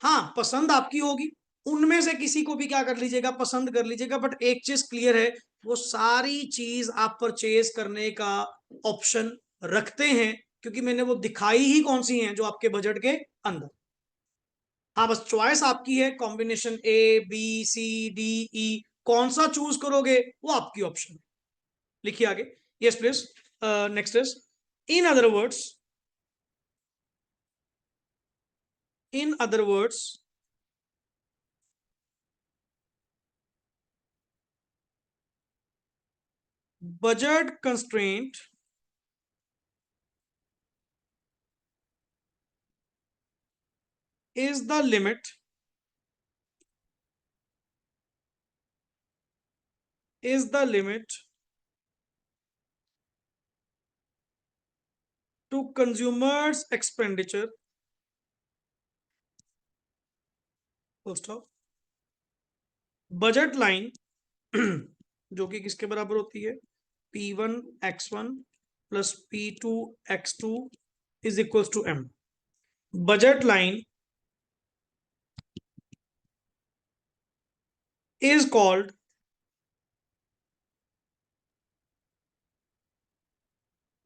A: हाँ, पसंद आपकी होगी, उनमें से किसी को भी क्या कर लीजिएगा, पसंद कर लीजिएगा, बट एक चीज क्लियर है, वो सारी चीज आप परचेज करने का ऑप्शन रखते हैं, क्योंकि मैंने वो दिखाई ही कौन सी हैं, जो आपके बजट के अंदर। हाँ, बस चॉइस आपकी है, combination A B C D E, कौन सा चूज करोगे वो आपकी ऑप्शन है। लिखिए आगे। Yes please. Next is, in other words, in other words, budget constraint is the limit, is the limit to consumers expenditure, full stop। Budget line जो कि किसके बराबर होती है, P1 x1 plus P2 x2 is equals to M। Budget line is called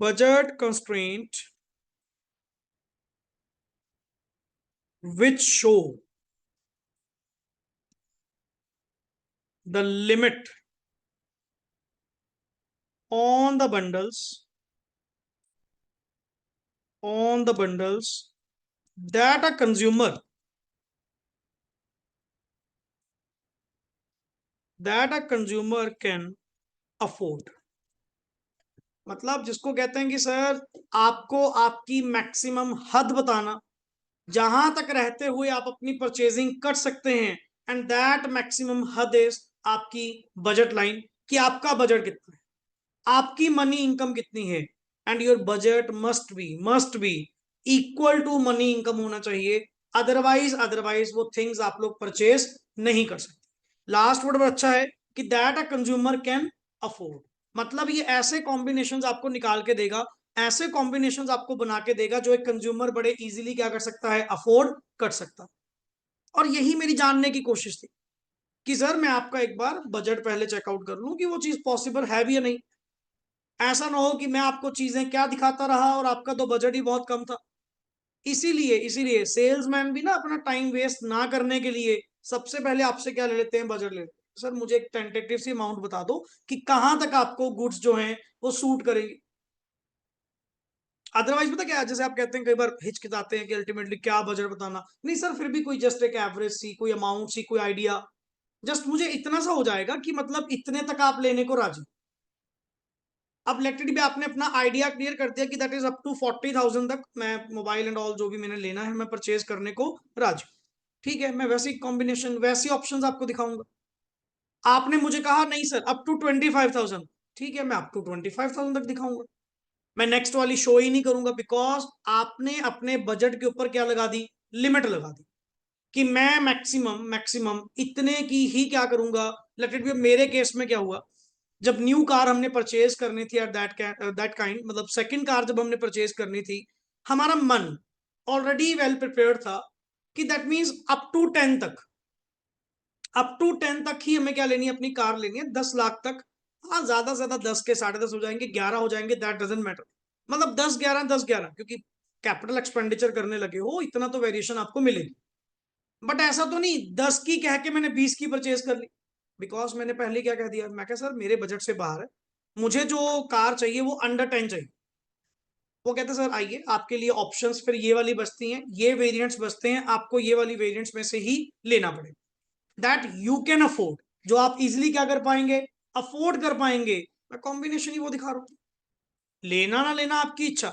A: budget constraint which show the limit on the bundles, on the bundles that a consumer, that a consumer can afford। मतलब जिसको कहते हैं कि sir आपको आपकी maximum हद बताना, जहां तक रहते हुए आप अपनी परचेजिंग कर सकते हैं, एंड दैट मैक्सिमम हद इज आपकी बजट लाइन, कि आपका बजट कितना है, आपकी मनी इनकम कितनी है, and your budget must be equal to money income होना चाहिए। अदरवाइज वो थिंग्स आप लोग परचेज नहीं कर सकते। लास्ट वर्ड अच्छा है कि that a consumer can afford, मतलब ये ऐसे कॉम्बिनेशंस आपको निकाल के देगा, ऐसे कॉम्बिनेशंस आपको बना के देगा जो एक कंज्यूमर बड़े इजीली क्या कर सकता है, अफोर्ड कर सकता। और यही मेरी जानने की कोशिश थी कि सर मैं आपका एक बार बजट पहले चेकआउट कर लूं कि वो चीज पॉसिबल है भी या नहीं। ऐसा ना हो कि मैं आपको चीजें क्या दिखाता रहा और आपका तो बजट ही बहुत कम था। इसीलिए इसीलिए सेल्समैन भी ना अपना टाइम वेस्ट ना करने के लिए सबसे पहले आपसे क्या ले लेते हैं, बजट ले लेते हैं। सर मुझे एक टेंटेटिव सी अमाउंट बता दो कि कहां तक आपको गुड्स जो हैं वो सूट करेंगे। अदरवाइज पता क्या है, जैसे आप कहते हैं कई बार हिचकिचाते हैं कि अल्टीमेटली क्या बजट बताना, नहीं सर फिर भी कोई जस्ट एक एवरेज सी कोई अमाउंट सी कोई आइडिया, जस्ट मुझे इतना सा हो जाएगा कि मतलब इतने तक आप लेने को राजी। अब लेटेड भी आपने अपना आइडिया क्लियर कर दिया कि दैट इज अप टू 40,000 तक मैं मोबाइल एंड ऑल जो भी मैंने लेना है मैं परचेज करने को राजी। ठीक है, मैं वैसी कॉम्बिनेशन वैसी ऑप्शंस आपको दिखाऊंगा। आपने मुझे कहा नहीं सर अप टू 25,000, ठीक है मैं अप टू 25,000 तक दिखाऊंगा। मैं नेक्स्ट वाली शो ही नहीं करूंगा, बिकॉज आपने अपने बजट के ऊपर क्या लगा दी, लिमिट लगा दी कि मैं मैक्सिमम मैक्सिमम इतने की ही क्या करूंगा। लेट इट बी, मेरे केस में क्या हुआ, जब न्यू कार हमने परचेज करनी थी एट दैट काइंड, मतलब सेकंड कार जब हमने परचेज करनी थी, हमारा मन ऑलरेडी वेल प्रिपेयर्ड था कि दैट मीन्स अप टू 10 तक ही हमें क्या लेनी है, अपनी कार लेनी है 10 लाख तक। हाँ ज्यादा से ज्यादा 10 के 10.5 हो जाएंगे, 11 हो जाएंगे, दैट डजेंट मैटर। मतलब 10 11 क्योंकि कैपिटल एक्सपेंडिचर करने लगे हो इतना तो वेरिएशन आपको मिलेगी। बट ऐसा तो नहीं 10 की कह के मैंने 20 की परचेज कर ली, बिकॉज मैंने पहले क्या कह दिया, मैं कहा सर मेरे बजट से बाहर है, मुझे जो कार चाहिए वो अंडर 10 चाहिए। वो कहते सर आइए आपके लिए ऑप्शंस फिर ये वाली बचती हैं, ये वेरिएंट्स बचते हैं, आपको ये वाली वेरिएंट्स में से ही लेना पड़ेगा दैट यू कैन अफोर्ड, जो आप इजिली क्या कर पाएंगे, अफोर्ड कर पाएंगे। मैं कॉम्बिनेशन ही वो दिखा रहा हूं, लेना ना लेना आपकी इच्छा,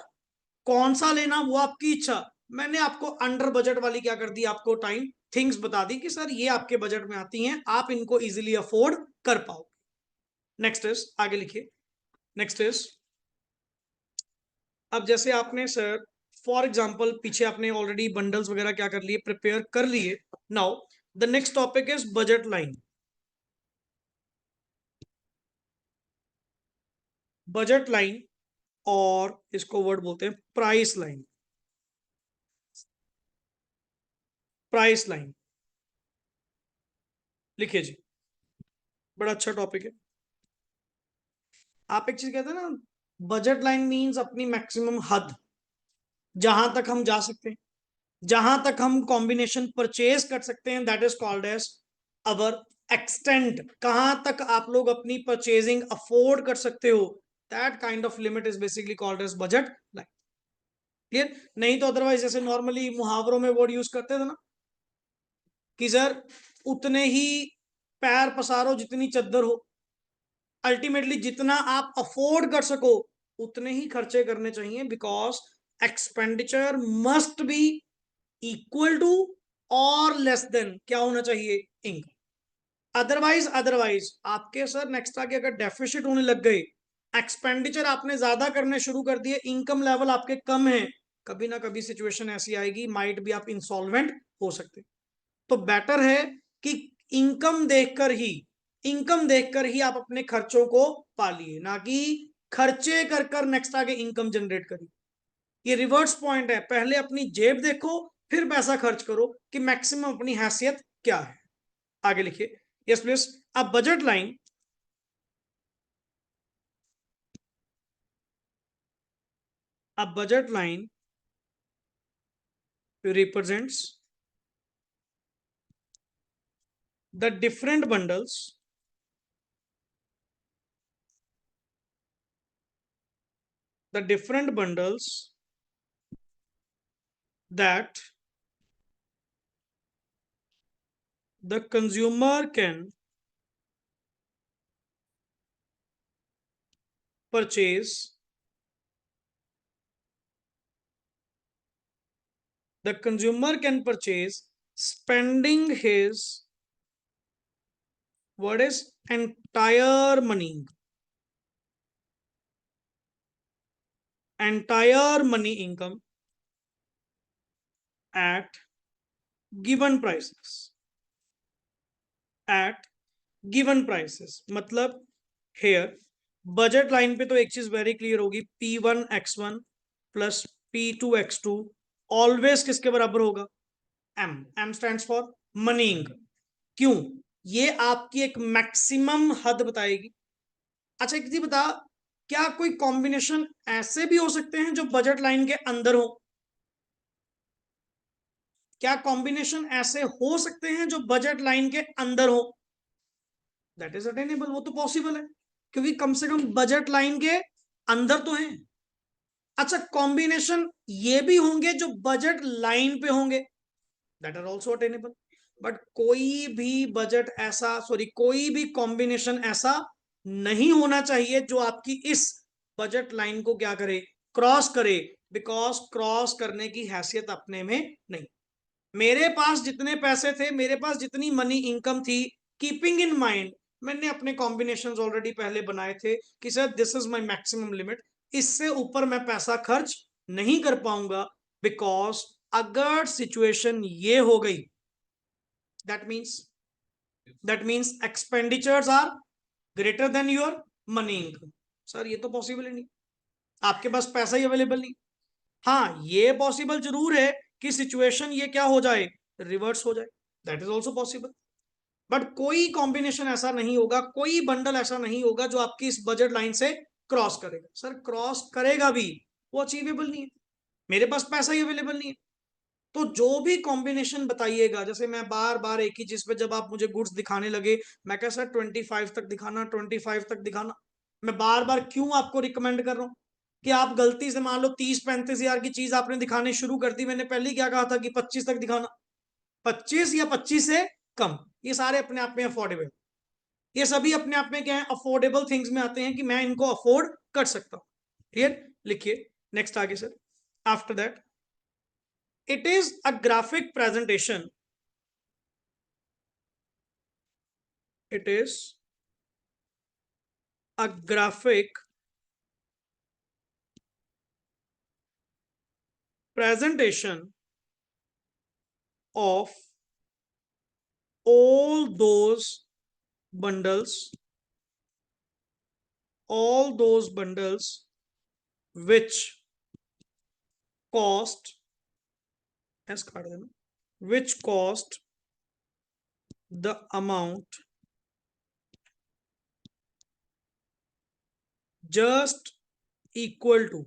A: कौन सा लेना वो आपकी इच्छा। मैंने आपको अंडर बजट वाली क्या कर दी, आपको टाइम थिंग्स बता दी कि सर ये आपके बजट में आती हैं, आप इनको इजिली अफोर्ड कर पाओ। नेक्स्ट इज, आगे लिखिए। नेक्स्ट इज, अब जैसे आपने सर फॉर एग्जाम्पल पीछे आपने ऑलरेडी बंडल्स वगैरह क्या कर लिए, प्रिपेयर कर लिए। Now the next topic is budget line. Budget line, और इसको वर्ड बोलते हैं प्राइस लाइन। प्राइस लाइन लिखिए जी, बड़ा अच्छा टॉपिक है। आप एक चीज कहते हैं ना, बजट लाइन मींस अपनी मैक्सिमम हद, जहां तक हम जा सकते हैं, जहां तक हम कॉम्बिनेशन परचेज कर सकते हैं, that is called as our extent. कहां तक आप लोग अपनी परचेजिंग अफोर्ड कर सकते हो, that kind of limit is basically called as budget line. Clear? नहीं तो अदरवाइज जैसे नॉर्मली मुहावरों में वर्ड यूज करते थे ना कि सर उतने ही पैर पसारो जितनी चद्दर हो। अल्टीमेटली जितना आप अफोर्ड कर सको उतने ही खर्चे करने चाहिए, because expenditure must be equal to और लेस देन क्या होना चाहिए, इनकम। अदरवाइज आपके सर नेक्स्ट आगे अगर डेफिसिट होने लग गए, एक्सपेंडिचर आपने ज्यादा करने शुरू कर दिए, इनकम लेवल आपके कम है, कभी ना कभी सिचुएशन ऐसी आएगी, माइट भी आप इंसॉल्वेंट हो सकते। तो बेटर है कि इनकम देखकर ही इनकम देखकर ही आप अपने खर्चों को पालिए, ना कि खर्चे कर कर नेक्स्ट आगे इनकम जनरेट करिए। ये रिवर्स पॉइंट है, पहले अपनी जेब देखो फिर पैसा खर्च करो कि मैक्सिमम अपनी हैसियत क्या है। आगे लिखिए। Yes please. अब बजट लाइन, अब budget line represents the different bundles, the different bundles that the consumer can purchase, the consumer can purchase spending his what is entire money income at given prices, at given prices। मतलब here budget line पे तो एक चीज very clear होगी, P1 X1 plus P2 X2 always किसके बराबर होगा, M stands for money income. क्यों, ये आपकी एक मैक्सिमम हद बताएगी। अच्छा एक चीज बता, क्या कोई कॉम्बिनेशन ऐसे भी हो सकते हैं जो बजट लाइन के अंदर हो, क्या कॉम्बिनेशन ऐसे हो सकते हैं जो बजट लाइन के अंदर हो, दैट इज अटेनेबल, वो तो पॉसिबल है क्योंकि कम से कम बजट लाइन के अंदर तो है। अच्छा कॉम्बिनेशन ये भी होंगे जो बजट लाइन पे होंगे, that are also attainable. But कोई भी बजट ऐसा, सॉरी कोई भी कॉम्बिनेशन ऐसा नहीं होना चाहिए जो आपकी इस बजट लाइन को क्या करे, क्रॉस करे, बिकॉज क्रॉस करने की हैसियत अपने में नहीं। मेरे पास जितने पैसे थे, मेरे पास जितनी मनी इनकम थी, कीपिंग इन माइंड मैंने अपने कॉम्बिनेशंस ऑलरेडी पहले बनाए थे कि sir this is my maximum limit, इससे ऊपर मैं पैसा खर्च नहीं कर पाऊंगा, बिकॉज अगर सिचुएशन ये हो गई, that means expenditures are greater than your money income. Sir ये तो पॉसिबल ही नहीं, आपके पास पैसा ही अवेलेबल नहीं। हाँ, ये पॉसिबल जरूर है कि सिचुएशन ये क्या हो जाए, रिवर्स हो जाए, that is also possible. But कोई कॉम्बिनेशन ऐसा नहीं होगा, कोई बंडल ऐसा नहीं होगा जो आपकी इस बजट लाइन से क्रॉस करेगा। सर क्रॉस करेगा भी, वो अचीवेबल नहीं है, मेरे पास पैसा ही अवेलेबल नहीं है। तो जो भी कॉम्बिनेशन बताइएगा, जैसे मैं बार बार एक ही चीज पे जब आप मुझे गुड्स दिखाने लगे, मैं कह सर 25 तक दिखाना, 25 तक दिखाना, मैं बार बार क्यों आपको रिकमेंड कर रहा हूं कि आप गलती से मान लो 30-35 हजार की चीज आपने दिखाने शुरू कर दी, मैंने पहले ही क्या कहा था कि 25 तक दिखाना, 25 या 25 से कम, ये सारे अपने आप में अफोर्डेबल, ये सभी अपने आप में क्या है, अफोर्डेबल थिंग्स में आते हैं कि मैं इनको अफोर्ड कर सकता हूं। क्लियर, लिखिए नेक्स्ट आगे sir. After that it is a graphic presentation, it is a graphic presentation of all those bundles, all those bundles which cost, which cost the amount just equal to,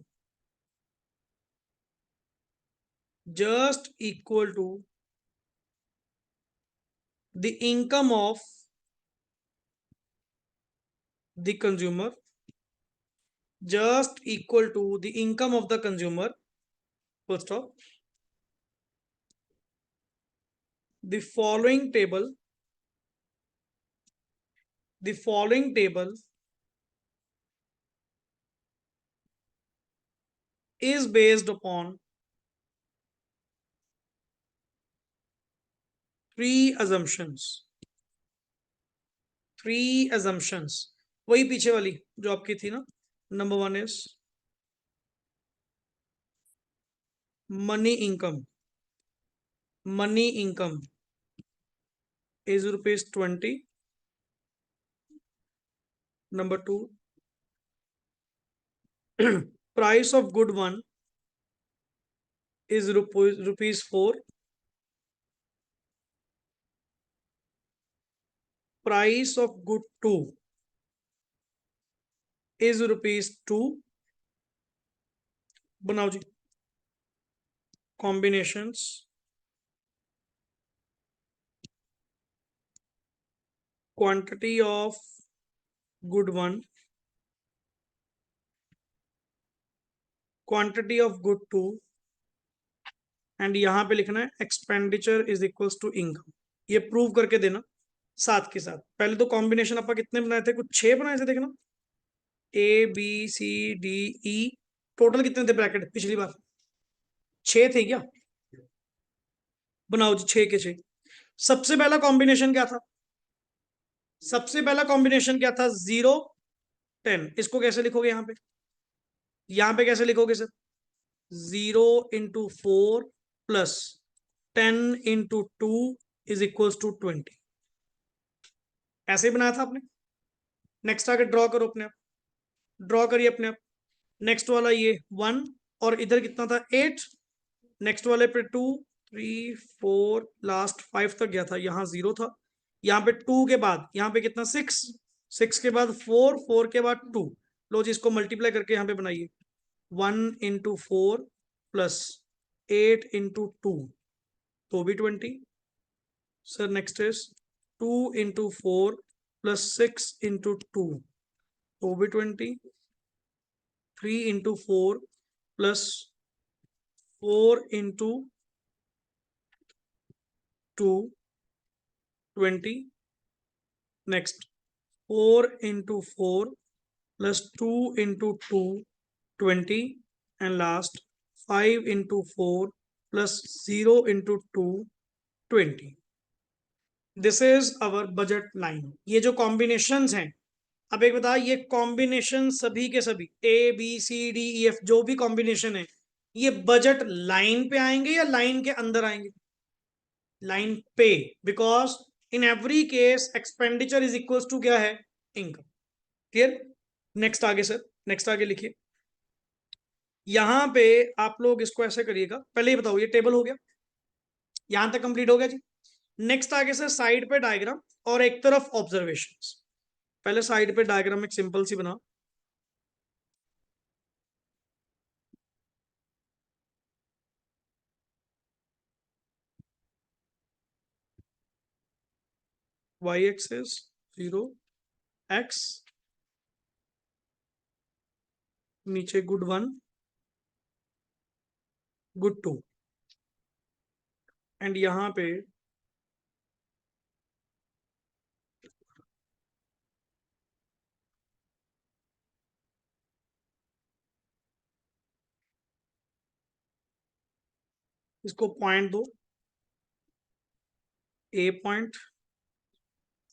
A: just equal to the income of the consumer, just equal to the income of the consumer, full stop. The following table, the following table is based upon three assumptions, three assumptions, वही पीछे वाली जो आपकी थी ना। Number 1 is money income, money income is ₹20. Number 2, price of good 1 is ₹4. Price of good 2 is ₹2. बनाओ जी, combinations, quantity of good 1, quantity of good 2, and यहां पे लिखना है expenditure is equals to income. ये प्रूव करके देना साथ के साथ। पहले तो कॉम्बिनेशन अपन कितने बनाए थे, कुछ 6 बनाए थे, देखना A B C D E, total कितने थे ब्रैकेट पिछली बार, 6 थे क्या? बनाओ जी 6 के 6। सबसे पहला कॉम्बिनेशन क्या था, सबसे पहला कॉम्बिनेशन क्या था, 0-10। इसको कैसे लिखोगे यहां पे कैसे लिखोगे sir, 0 × 4 plus 10 × 2 is equals to 20, ऐसे ही बनाया था आपने। नेक्स्ट आगे ड्रॉ करो अपने आप, ड्रॉ करिए अपने आप। नेक्स्ट वाला ये 1, और इधर कितना था 8, नेक्स्ट वाले पे 2, 3, 4, लास्ट 5 तक गया था, यहाँ 0 था। यहाँ पे 2 के बाद यहाँ पे कितना 6, 6 के बाद 4, 4 के बाद 2। लो जी इसको मल्टीप्लाई करके यहाँ पे बनाइए, 1 × 4 प्लस 8 × 2 तो भी 20 सर। नेक्स्ट इज 2 × 4 प्लस 6 × 2 तो भी 20, 3 × 4 plus 4 × 2 20, next 4 × 4 plus 2 × 2 20, and last 5 × 4 plus 0 × 2 20। This is our budget line. ये जो कॉम्बिनेशंस हैं, अब एक बता, ये कॉम्बिनेशन सभी के सभी ABCDEF जो भी कॉम्बिनेशन है, ये बजट लाइन पे आएंगे या लाइन के अंदर आएंगे? लाइन पे, because in every case expenditure is equal to क्या है? इनकम। क्लियर? नेक्स्ट आगे सर, नेक्स्ट आगे लिखिए। यहां पे आप लोग इसको ऐसे करिएगा, पहले ही बताओ ये टेबल हो गया, यहां तक कंप्लीट हो गया जी। नेक्स्ट आगे सर साइड पे डायग्राम और एक तरफ ऑब्जर्वेशंस। पहले साइड पे डायग्राम एक सिंपल सी बना। y एक्सिस 0, x नीचे गुड 1 गुड 2, एंड यहां पे इसको पॉइंट दो, A पॉइंट,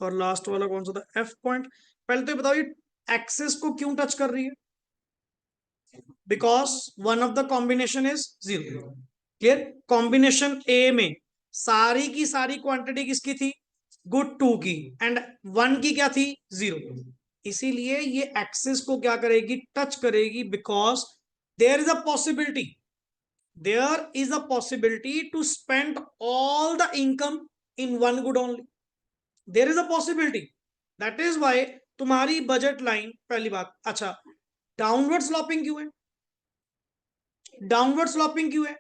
A: और लास्ट वाला कौन सा था? F point. पहले तो ये बताओ, ये एक्सिस को क्यों टच कर रही है? Because one of the combination is 0। Clear? Combination A में सारी की सारी क्वांटिटी किसकी थी? गुड 2 की, एंड 1 की क्या थी? 0। इसीलिए ये एक्सिस को क्या करेगी? टच करेगी, because there is a possibility, there is a possibility to spend all the income in one good only. There is a possibility, that is why तुम्हारी बजट लाइन, पहली बात। अच्छा, डाउनवर्ड स्लॉपिंग क्यों है? डाउनवर्ड स्लॉपिंग क्यों है?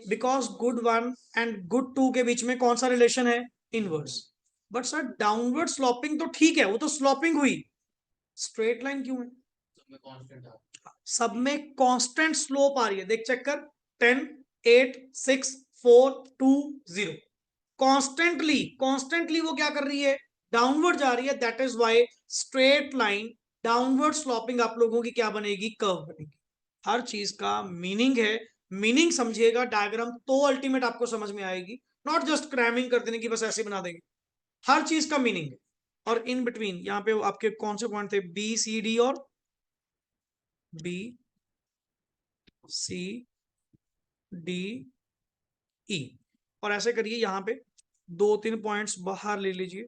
A: Because good 1 and good 2 के बीच में कौन सा रिलेशन है? Inverse. But sir downward sloping तो ठीक है, वो तो स्लॉपिंग हुई, स्ट्रेट लाइन क्यों है? सब में कांस्टेंट स्लोप आ रही है, देख चेक कर, 10 8 6 4 2 0। कॉन्स्टेंटली कॉन्स्टेंटली वो क्या कर रही है? डाउनवर्ड जा रही है। That is why straight line downward sloping आप लोगों की क्या बनेगी? कर्व बनेगी। हर चीज का मीनिंग है, मीनिंग समझिएगा, डायग्राम तो अल्टीमेट आपको समझ में आएगी, नॉट जस्ट क्रैमिंग कर देने की बस ऐसे बना देंगे। हर चीज का मीनिंग है। और इन बिटवीन यहाँ पे आपके कौन से पॉइंट थे? BCD और BCDE। और ऐसे करिए, यहां पे 2-3 पॉइंट्स बाहर ले लीजिए,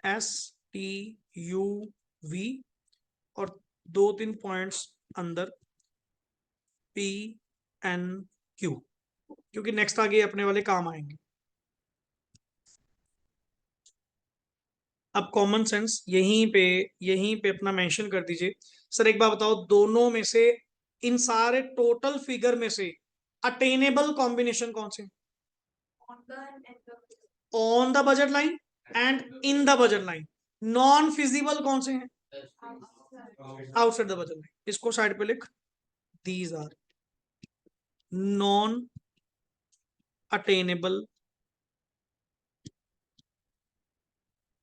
A: STUV, और 2-3 पॉइंट्स अंदर PNQ, क्योंकि नेक्स्ट आगे अपने वाले काम आएंगे। अब कॉमन सेंस यहीं पे अपना मेंशन कर दीजिए। सर एक बात बताओ, दोनों में से, इन सारे टोटल फिगर में से अटेनेबल कॉम्बिनेशन कौन से? On the budget line and in the budget line. Non feasible कौन से हैं? Outside the budget line. इसको साइड पे लिख, these are non attainable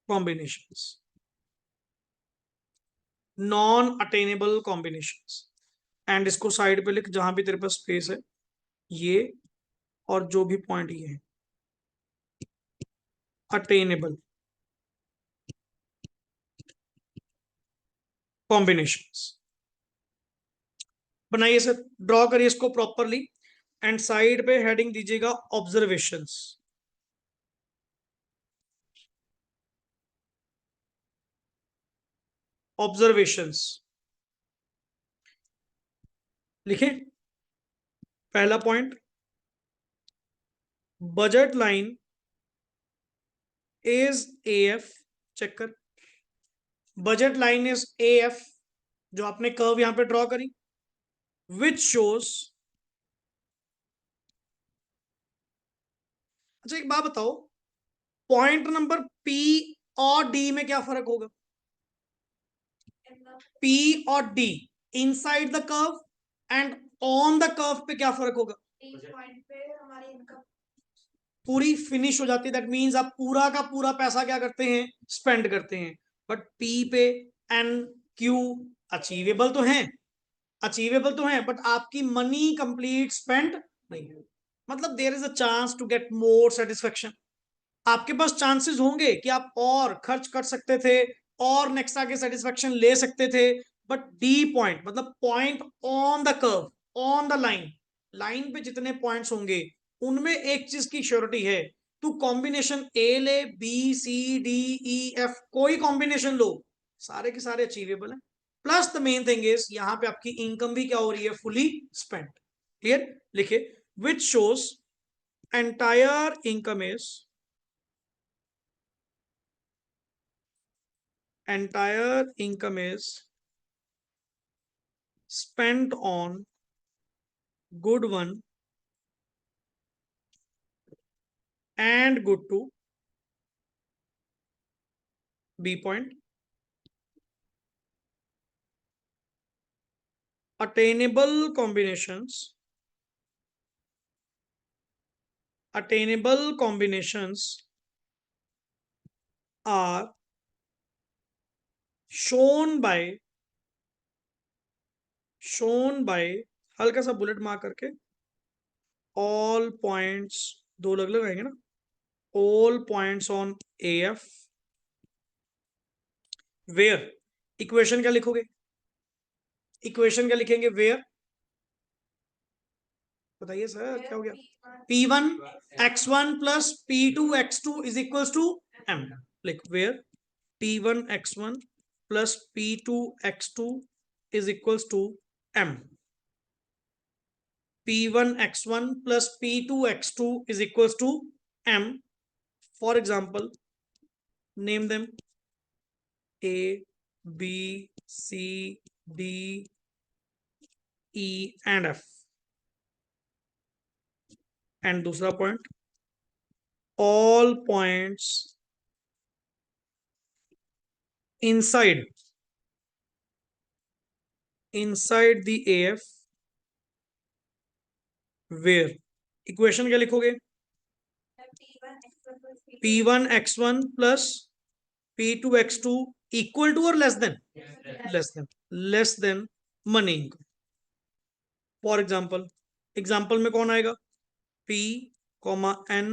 A: combinations, non attainable combinations. And इसको साइड पे लिख, जहां भी तेरे पास स्पेस है, ये और जो भी पॉइंट ये है, अटेनेबल कॉम्बिनेशंस। बनाइए सर, ड्रॉ करिए इसको प्रॉपरली, एंड साइड पे हेडिंग दीजिएगा ऑब्जर्वेशंस। ऑब्जर्वेशंस लिखे। पहला point, budget line is AF। Check कर, बजट लाइन इज AF, जो आपने कर्व यहां पे ड्रॉ करी, विच शोज। अच्छा एक बात बताओ, पॉइंट नंबर P और D में क्या फर्क होगा? P और D inside the curve and on the curve पे क्या फर्क होगा?
B: पॉइंट पे हमारी इनकम
A: पूरी फिनिश हो जाती है, दैट मींस आप पूरा का पूरा पैसा क्या करते हैं? स्पेंड करते हैं। बट P पे NQ अचीवेबल तो है, अचीवेबल तो है, बट आपकी मनी कंप्लीट स्पेंड नहीं है। मतलब there is a chance to get more satisfaction. आपके पास चांसेस होंगे कि आप और खर्च कर सकते थे और नेक्स्ट आगे सेटिस्फेक्शन ले सकते थे, बट डी पॉइंट मतलब point on the curve, on the line, line पे जितने पॉइंट्स होंगे उनमें एक चीज की श्योरिटी है, तू कॉम्बिनेशन ए ले, B C D E F, कोई कॉम्बिनेशन लो, सारे के सारे अचीवेबल है। Plus the main thing is यहां पे आपकी इनकम भी क्या हो रही है, फुली स्पेंट। क्लियर, लिखिए which shows entire income is, entire income is spent on good one and good two. B point. Attainable combinations. Attainable combinations are shown by हल्का सा बुलेट मार्क करके all points, दो अलग अलग आएंगे ना, all points on AF where, equation क्या लिखोगे, इक्वेशन क्या लिखेंगे, where, बताइए सर क्या हो गया, P1 x1 plus P2 x2 is equals to M, like where P1 x1 plus P2 x2 is equals to M, P1 x1 plus P2 x2 is equals to M. For example, name them A, B, C, D, E and F. And दूसरा point, all points inside the AF where, equation क्या लिखोगे, P1 x1 plus P2 x2 equal to or less than, less than money income. For example में कौन आएगा, P, N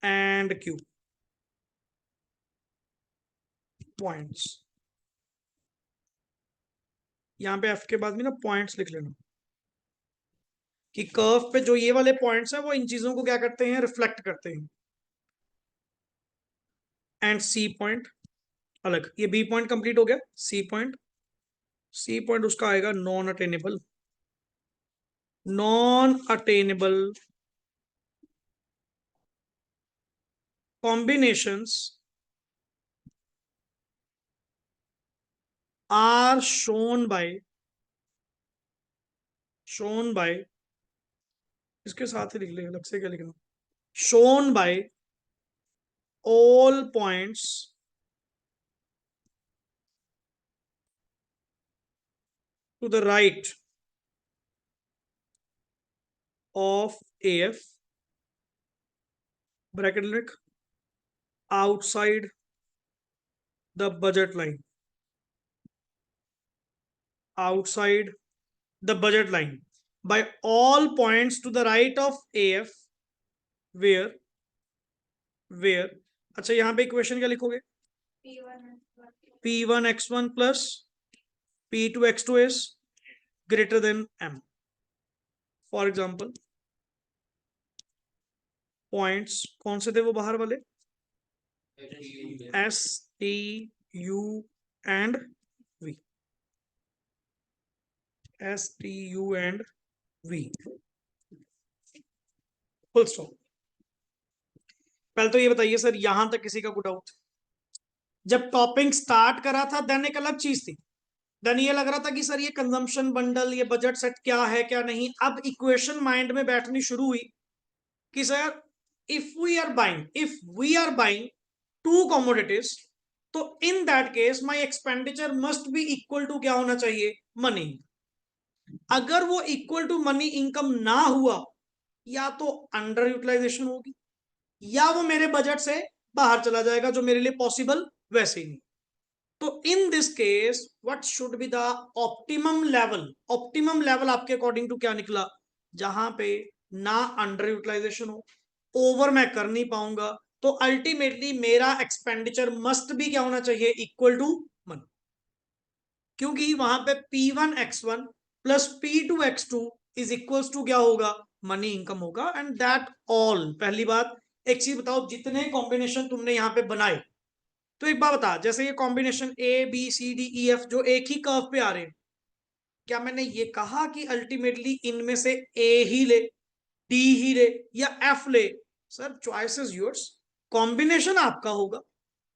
A: and Q points, यहां पे F के बाद में ना पॉइंट्स लिख लेना कि कर्व पे जो ये वाले पॉइंट्स हैं वो इन चीजों को क्या करते हैं, रिफ्लेक्ट करते हैं। एंड सी पॉइंट अलग, ये बी पॉइंट कंप्लीट हो गया, सी पॉइंट उसका आएगा non attainable, combinations are shown by इसके साथ ही लिख लेंगे, अलग से क्या लिखना, shown by all points to the right of AF, bracket लिख, outside the budget line, outside the budget line by all points to the right of AF where अच्छा यहां पे इक्वेशन क्या लिखोगे, P1 x1 plus P2 x2 is greater than M. For example, points कौन से थे वो बाहर वाले, S, T, U and V, S, T, U and V, full stop. पहले तो ये बताइए सर यहां तक किसी का कोई डाउट, जब टॉपिंग स्टार्ट करा था देन एक अलग चीज थी, देन ये लग रहा था कि सर ये कंजम्पशन बंडल, ये बजट सेट क्या है क्या नहीं, अब इक्वेशन माइंड में बैठनी शुरू हुई कि sir if we are buying two commodities, तो in that case my expenditure must be equal to क्या होना चाहिए, मनी। अगर वो इक्वल टू मनी इनकम ना हुआ, या तो अंडर यूटिलाइजेशन होगी या वो मेरे बजट से बाहर चला जाएगा, जो मेरे लिए पॉसिबल वैसे ही नहीं। तो इन this case what should be the optimum level, optimum level आपके अकॉर्डिंग टू क्या निकला, जहां पे ना अंडर यूटिलाइजेशन हो, ओवर मैं कर नहीं पाऊंगा, तो अल्टीमेटली मेरा एक्सपेंडिचर मस्ट भी क्या होना चाहिए, इक्वल टू मनी, क्योंकि वहां पे P1x1 plus P2x2 is equals to क्या होगा, मनी इनकम होगा। एंड दैट ऑल, पहली बात एक चीज बताओ, जितने कॉम्बिनेशन तुमने यहाँ पे बनाए, तो एक बात बता, जैसे ये कॉम्बिनेशन ABCDEF जो एक ही कर्व पे आ रहे हैं, क्या मैंने ये कहा कि अल्टीमेटली इनमें से ए ही ले, डी ही ले या एफ ले? Sir choice is yours, combination आपका होगा,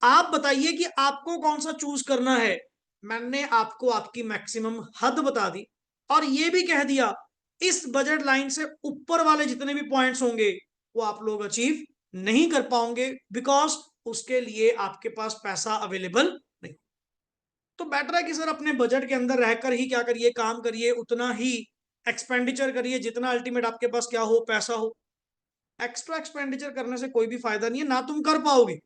A: आप बताइए कि आपको कौन सा चूज करना है। मैंने आपको आपकी मैक्सिमम हद बता दी और ये भी कह दिया इस बजट लाइन से ऊपर वाले जितने भी पॉइंट्स होंगे वो आप लोग अचीव नहीं कर पाओगे, बिकॉज उसके लिए आपके पास पैसा अवेलेबल नहीं। तो बेटर है कि सर अपने बजट के अंदर रहकर ही क्या करिए, काम करिए, उतना ही एक्सपेंडिचर करिए जितना अल्टीमेट आपके पास क्या हो, पैसा हो। एक्स्ट्रा एक्सपेंडिचर करने से कोई भी फायदा नहीं है, ना तुम कर पाओगे,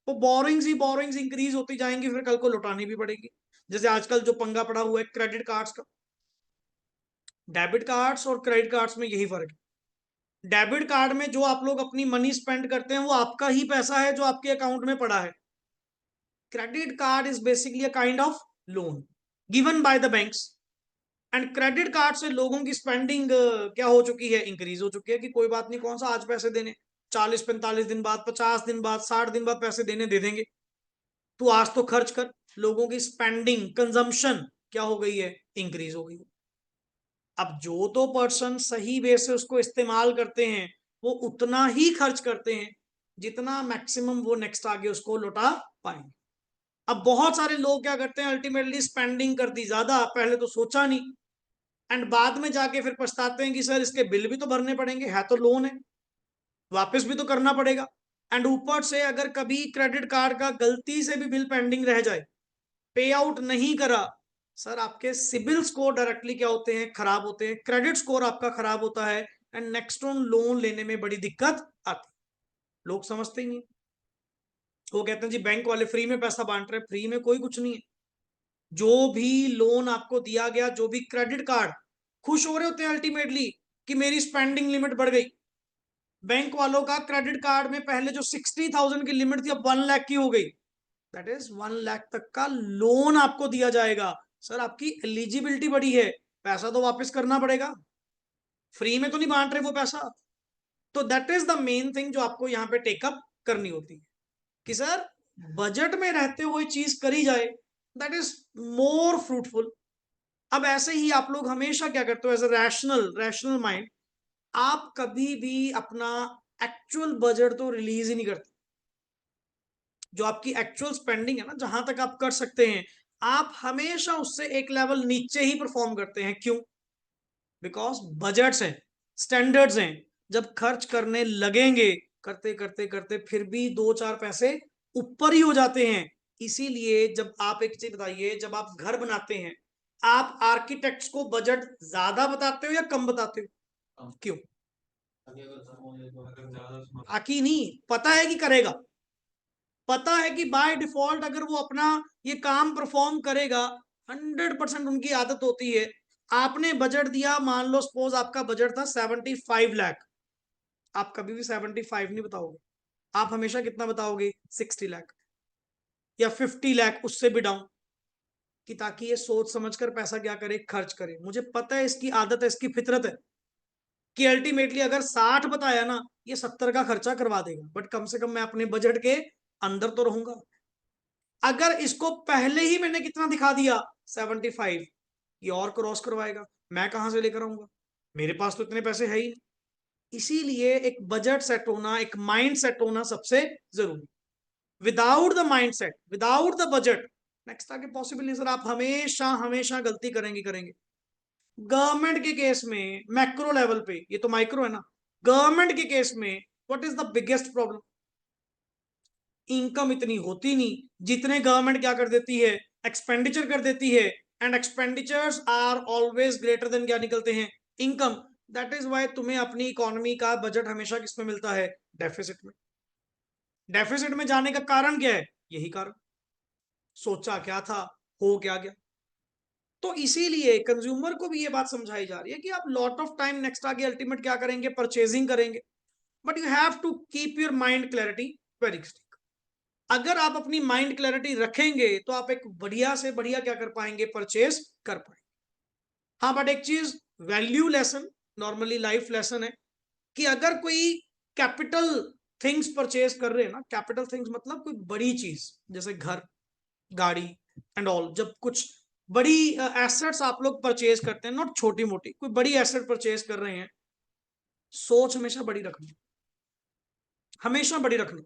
A: वो बोरिंग्स ही बोरिंग्स इंक्रीज होती जाएंगी, फिर कल को लौटानी भी पड़ेगी। जैसे आजकल जो पंगा पड़ा हुआ है क्रेडिट कार्ड्स का, डेबिट कार्ड्स और क्रेडिट कार्ड्स में यही फर्क है। डेबिट कार्ड में जो आप लोग अपनी मनी स्पेंड करते हैं वो आपका ही पैसा है जो आपके अकाउंट में पड़ा है। Credit card is basically a kind of loan given by the banks, and credit card से लोगों की स्पेंडिंग क्या हो चुकी है, इंक्रीज हो चुकी है, कि कोई बात नहीं, कौन सा आज पैसे देने, 40-45 दिन बाद, 50 दिन बाद, 60 दिन बाद पैसे देने दे देंगे, तू आज तो खर्च कर। लोगों की स्पेंडिंग कंजम्पशन क्या हो गई है, इंक्रीज हो गई है। अब जो तो पर्सन सही वे से उसको इस्तेमाल करते हैं वो उतना ही खर्च करते हैं जितना मैक्सिमम वो नेक्स्ट आगे उसको लौटा पाएंगे। अब बहुत सारे लोग क्या करते हैं, अल्टीमेटली स्पेंडिंग कर दी ज्यादा, पहले तो सोचा नहीं, एंड बाद में जाके फिर पछताते हैं कि सर इसके बिल भी तो भरने पड़ेंगे, है तो लोन है, वापस भी तो करना पड़ेगा। एंड ऊपर से अगर कभी क्रेडिट कार्ड का गलती से भी बिल पेंडिंग रह जाए, पे आउट नहीं करा, सर आपके सिबिल स्कोर डायरेक्टली क्या होते हैं, खराब होते हैं, क्रेडिट स्कोर आपका खराब होता है, एंड नेक्स्ट ऑन लोन लेने में बड़ी दिक्कत आती। लोग समझते ही नहीं, वो कहते हैं जी बैंक वाले फ्री में पैसा बांट रहे हैं, फ्री में कोई कुछ नहीं है। जो भी लोन आपको दिया गया, जो भी क्रेडिट कार्ड, खुश हो रहे होते हैं अल्टीमेटली कि मेरी स्पेंडिंग लिमिट बढ़ गई। बैंक वालों का क्रेडिट कार्ड में पहले जो 60,000 की लिमिट थी अब 1 लाख की हो गई, दैट इज 1 लाख तक का लोन आपको दिया जाएगा। सर आपकी एलिजिबिलिटी बड़ी है, पैसा तो वापस करना पड़ेगा, फ्री में तो नहीं बांट रहे वो पैसा। तो that is the main thing जो आपको यहाँ पे टेकअप करनी होती है कि सर बजट में रहते हुए चीज करी जाए, दैट इज मोर फ्रूटफुल। अब ऐसे ही आप लोग हमेशा क्या करते हो, as a rational rational mind, आप कभी भी अपना एक्चुअल बजट तो रिलीज ही नहीं करते। जो आपकी एक्चुअल स्पेंडिंग है ना, जहां तक आप कर सकते हैं, आप हमेशा उससे एक लेवल नीचे ही परफॉर्म करते हैं। क्यों? बिकॉज बजट्स हैं, स्टैंडर्ड्स हैं, जब खर्च करने लगेंगे, करते करते करते फिर भी 2-4 पैसे ऊपर ही हो जाते हैं। इसीलिए जब आप एक चीज बताइए, जब आप घर बनाते हैं, आप आर्किटेक्ट्स को बजट ज्यादा बताते हो या कम बताते हो? क्यों? आकी नहीं, पता है कि करेगा, पता है कि बाय डिफॉल्ट अगर वो अपना ये काम परफॉर्म करेगा, 100% उनकी आदत होती है। आपने बजट दिया, मान लो सपोज आपका बजट था 75 लाख, आप कभी भी 75 नहीं बताओगे, आप हमेशा कितना बताओगे, 60 लाख या 50 लाख, उससे भी डाउन, कि ताकि ये सोच समझकर पैसा क्या करे, खर्च करे। मुझे पता है इसकी आदत है, इसकी फितरत है कि अल्टीमेटली अगर 60 बताया ना, ये 70 का खर्चा करवा देगा, बट कम से कम मैं अपने बजट के अंदर तो रहूंगा। अगर इसको पहले ही मैंने कितना दिखा दिया, 75, ये और क्रॉस करवाएगा, मैं कहां से लेकर आऊंगा, मेरे पास तो इतने पैसे है ही नहीं। इसीलिए एक बजट सेट होना, एक माइंड सेट होना सबसे जरूरी। Without the mind set, without the budget, next आगे पॉसिबल नहीं। सर आप हमेशा हमेशा गलती करेंगे करेंगे। गवर्नमेंट के केस में मैक्रो लेवल पे, ये तो माइक्रो है ना, गवर्नमेंट के केस में what is the biggest problem, income इतनी होती नहीं जितने गवर्नमेंट क्या कर देती है, एक्सपेंडिचर कर देती है, and expenditures are always greater than क्या निकलते हैं, इनकम। दैट इज वाई तुम्हें अपनी इकोनॉमी का बजट हमेशा किसमें मिलता है, डेफिसिट में। डेफिसिट में जाने का कारण क्या है, यही कारण, सोचा क्या था, हो क्या गया। तो इसीलिए कंज्यूमर को भी ये बात समझाई जा रही है कि आप लॉट ऑफ टाइम नेक्स्ट आगे अल्टीमेट क्या करेंगे, परचेजिंग करेंगे, but you have to keep your mind clarity very stick. अगर आप अपनी माइंड क्लैरिटी रखेंगे तो आप एक बढ़िया से बढ़िया क्या कर पाएंगे, परचेज कर पाएंगे। हाँ, बट एक चीज value lesson, normally life lesson है कि अगर कोई कैपिटल थिंग्स परचेज कर रहे हैं ना, कैपिटल थिंग्स मतलब कोई बड़ी चीज जैसे घर, गाड़ी एंड ऑल, जब कुछ बड़ी एसेट्स आप लोग परचेज करते हैं, नॉट छोटी मोटी, कोई बड़ी एसेट परचेज कर रहे हैं, सोच हमेशा बड़ी रखनी, हमेशा बड़ी रखनी।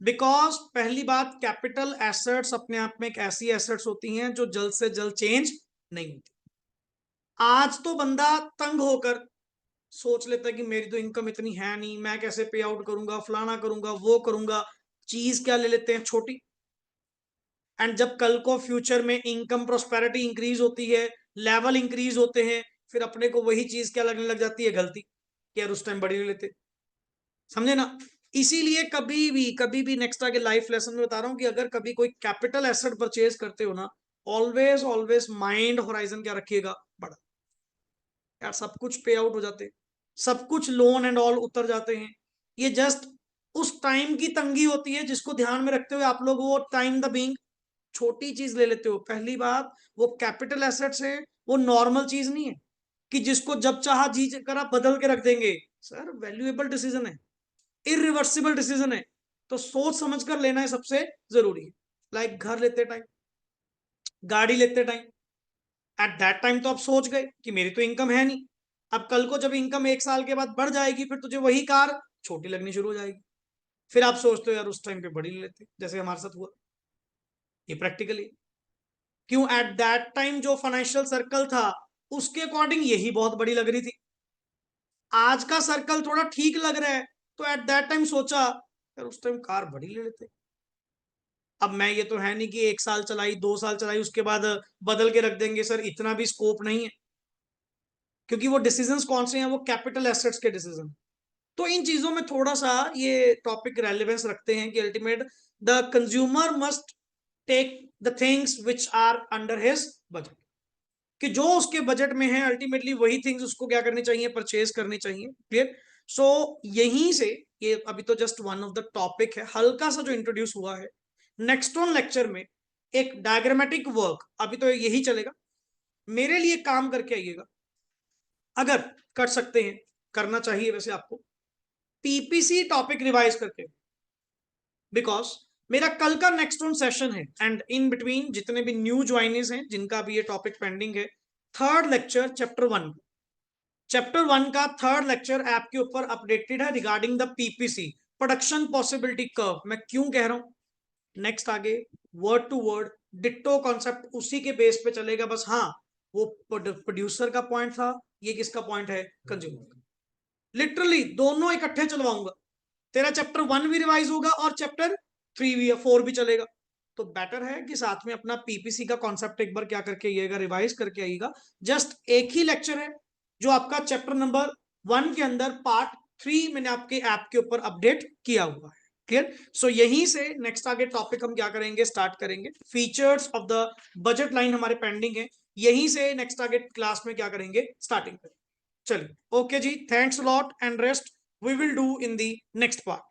A: बिकॉज पहली बात, कैपिटल एसेट्स अपने आप में एक ऐसी एसेट्स होती हैं जो जल्द से जल्द चेंज नहीं होती। आज तो बंदा तंग होकर सोच लेता है कि मेरी तो इनकम इतनी है नहीं, मैं कैसे पे आउट करूंगा, फलाना करूंगा, वो करूंगा, चीज क्या ले लेते हैं, छोटी। एंड जब कल को फ्यूचर में इनकम प्रोस्पेरिटी इंक्रीज होती है, लेवल इंक्रीज होते हैं, फिर अपने को वही चीज क्या लगने लग जाती है, गलती, कि यार उस टाइम बड़ी ले लेते। समझे ना? इसीलिए कभी भी नेक्स्ट आगे लाइफ लेसन में बता रहा हूं कि अगर कभी कोई कैपिटल एसेट परचेज करते हो ना, ऑलवेज ऑलवेज माइंड होराइजन क्या रखिएगा, बड़ा। यार सब कुछ पे आउट हो जाते, सब कुछ लोन एंड ऑल उतर जाते हैं, ये जस्ट उस टाइम की तंगी होती है जिसको ध्यान में रखते हुए आप लोग वो टाइम द बीइंग छोटी चीज ले लेते हो। पहली बात, वो कैपिटल एसेट्स है, वो नॉर्मल चीज नहीं है कि जिसको जब चाहा जी कर आप बदल के रख देंगे। सर वैल्यूएबल डिसीजन है, इरिवर्सिबल डिसीजन है, तो सोच समझ कर लेना है, सबसे जरूरी है। लाइक घर लेते टाइम, गाड़ी लेते टाइम, एट दैट टाइम तो आप सोच गए कि मेरी तो इनकम है नहीं। अब कल को जब इनकम 1 साल के बाद बढ़ जाएगी, फिर तुझे वही कार छोटी लगनी शुरू हो जाएगी, फिर आप सोचते हो यार उस टाइम पे बड़ी ले लेते, जैसे हमारे साथ हुआ। ये प्रैक्टिकली क्यों, एट दैट टाइम जो फाइनेंशियल सर्कल था उसके अकॉर्डिंग यही बहुत बड़ी लग रही थी। आज का सर्कल थोड़ा ठीक लग रहा है, तो एट दैट टाइम सोचा यार उस टाइम कार बड़ी ले लेते। अब मैं ये तो है नहीं कि 1 साल चलाई, 2 साल चलाई, उसके बाद बदल के रख देंगे, सर इतना भी स्कोप नहीं है, क्योंकि वो डिसीजंस कौन से हैं, वो कैपिटल एसेट्स के डिसीजन। तो इन चीजों में थोड़ा सा ये टॉपिक रेलेवेंस रखते हैं कि ultimate the consumer must take the things which are under his budget, कि जो उसके बजट में है अल्टीमेटली वही थिंग्स उसको क्या करनी चाहिए, परचेज करनी चाहिए। क्लियर? सो यहीं से, ये अभी तो just one of the topic है, हल्का सा जो इंट्रोड्यूस हुआ है। नेक्स्ट ऑन लेक्चर में एक डायग्रामेटिक वर्क, अभी तो यही चलेगा, मेरे लिए काम करके आइएगा, अगर कर सकते हैं, करना चाहिए वैसे आपको, पीपीसी टॉपिक रिवाइज करके, बिकॉज मेरा कल का नेक्स्ट ऑन सेशन है, एंड इन बिटवीन जितने भी न्यू ज्वाइनीज हैं जिनका भी ये टॉपिक पेंडिंग है, थर्ड लेक्चर चैप्टर 1 का थर्ड लेक्चर ऐप के ऊपर अपडेटेड है regarding the PPC, production possibility curve. मैं क्यों कह रहा हूं, नेक्स्ट आगे word to word ditto concept उसी के बेस पे चलेगा, बस हाँ वो प्रोड्यूसर का पॉइंट था, ये किसका पॉइंट है, कंज्यूमर का। लिटरली दोनों इकट्ठे चलवाऊंगा, तेरा चैप्टर 1 भी रिवाइज होगा और चैप्टर 3 भी 4 भी चलेगा। तो बेटर है कि साथ में अपना पीपीसी का कॉन्सेप्ट एक बार क्या करके आइएगा, रिवाइज करके आइएगा। जस्ट एक ही लेक्चर है जो आपका चैप्टर नंबर 1 के अंदर पार्ट 3 मैंने आपके ऐप के ऊपर अपडेट किया हुआ है। क्लियर? सो यहीं से नेक्स्ट आगे टॉपिक हम क्या करेंगे, स्टार्ट करेंगे। Features of the budget line हमारे पेंडिंग है, यहीं से नेक्स्ट आगे क्लास में क्या करेंगे, स्टार्टिंग करेंगे। चलिए ओके जी, thanks lot and rest, we will do in the next part.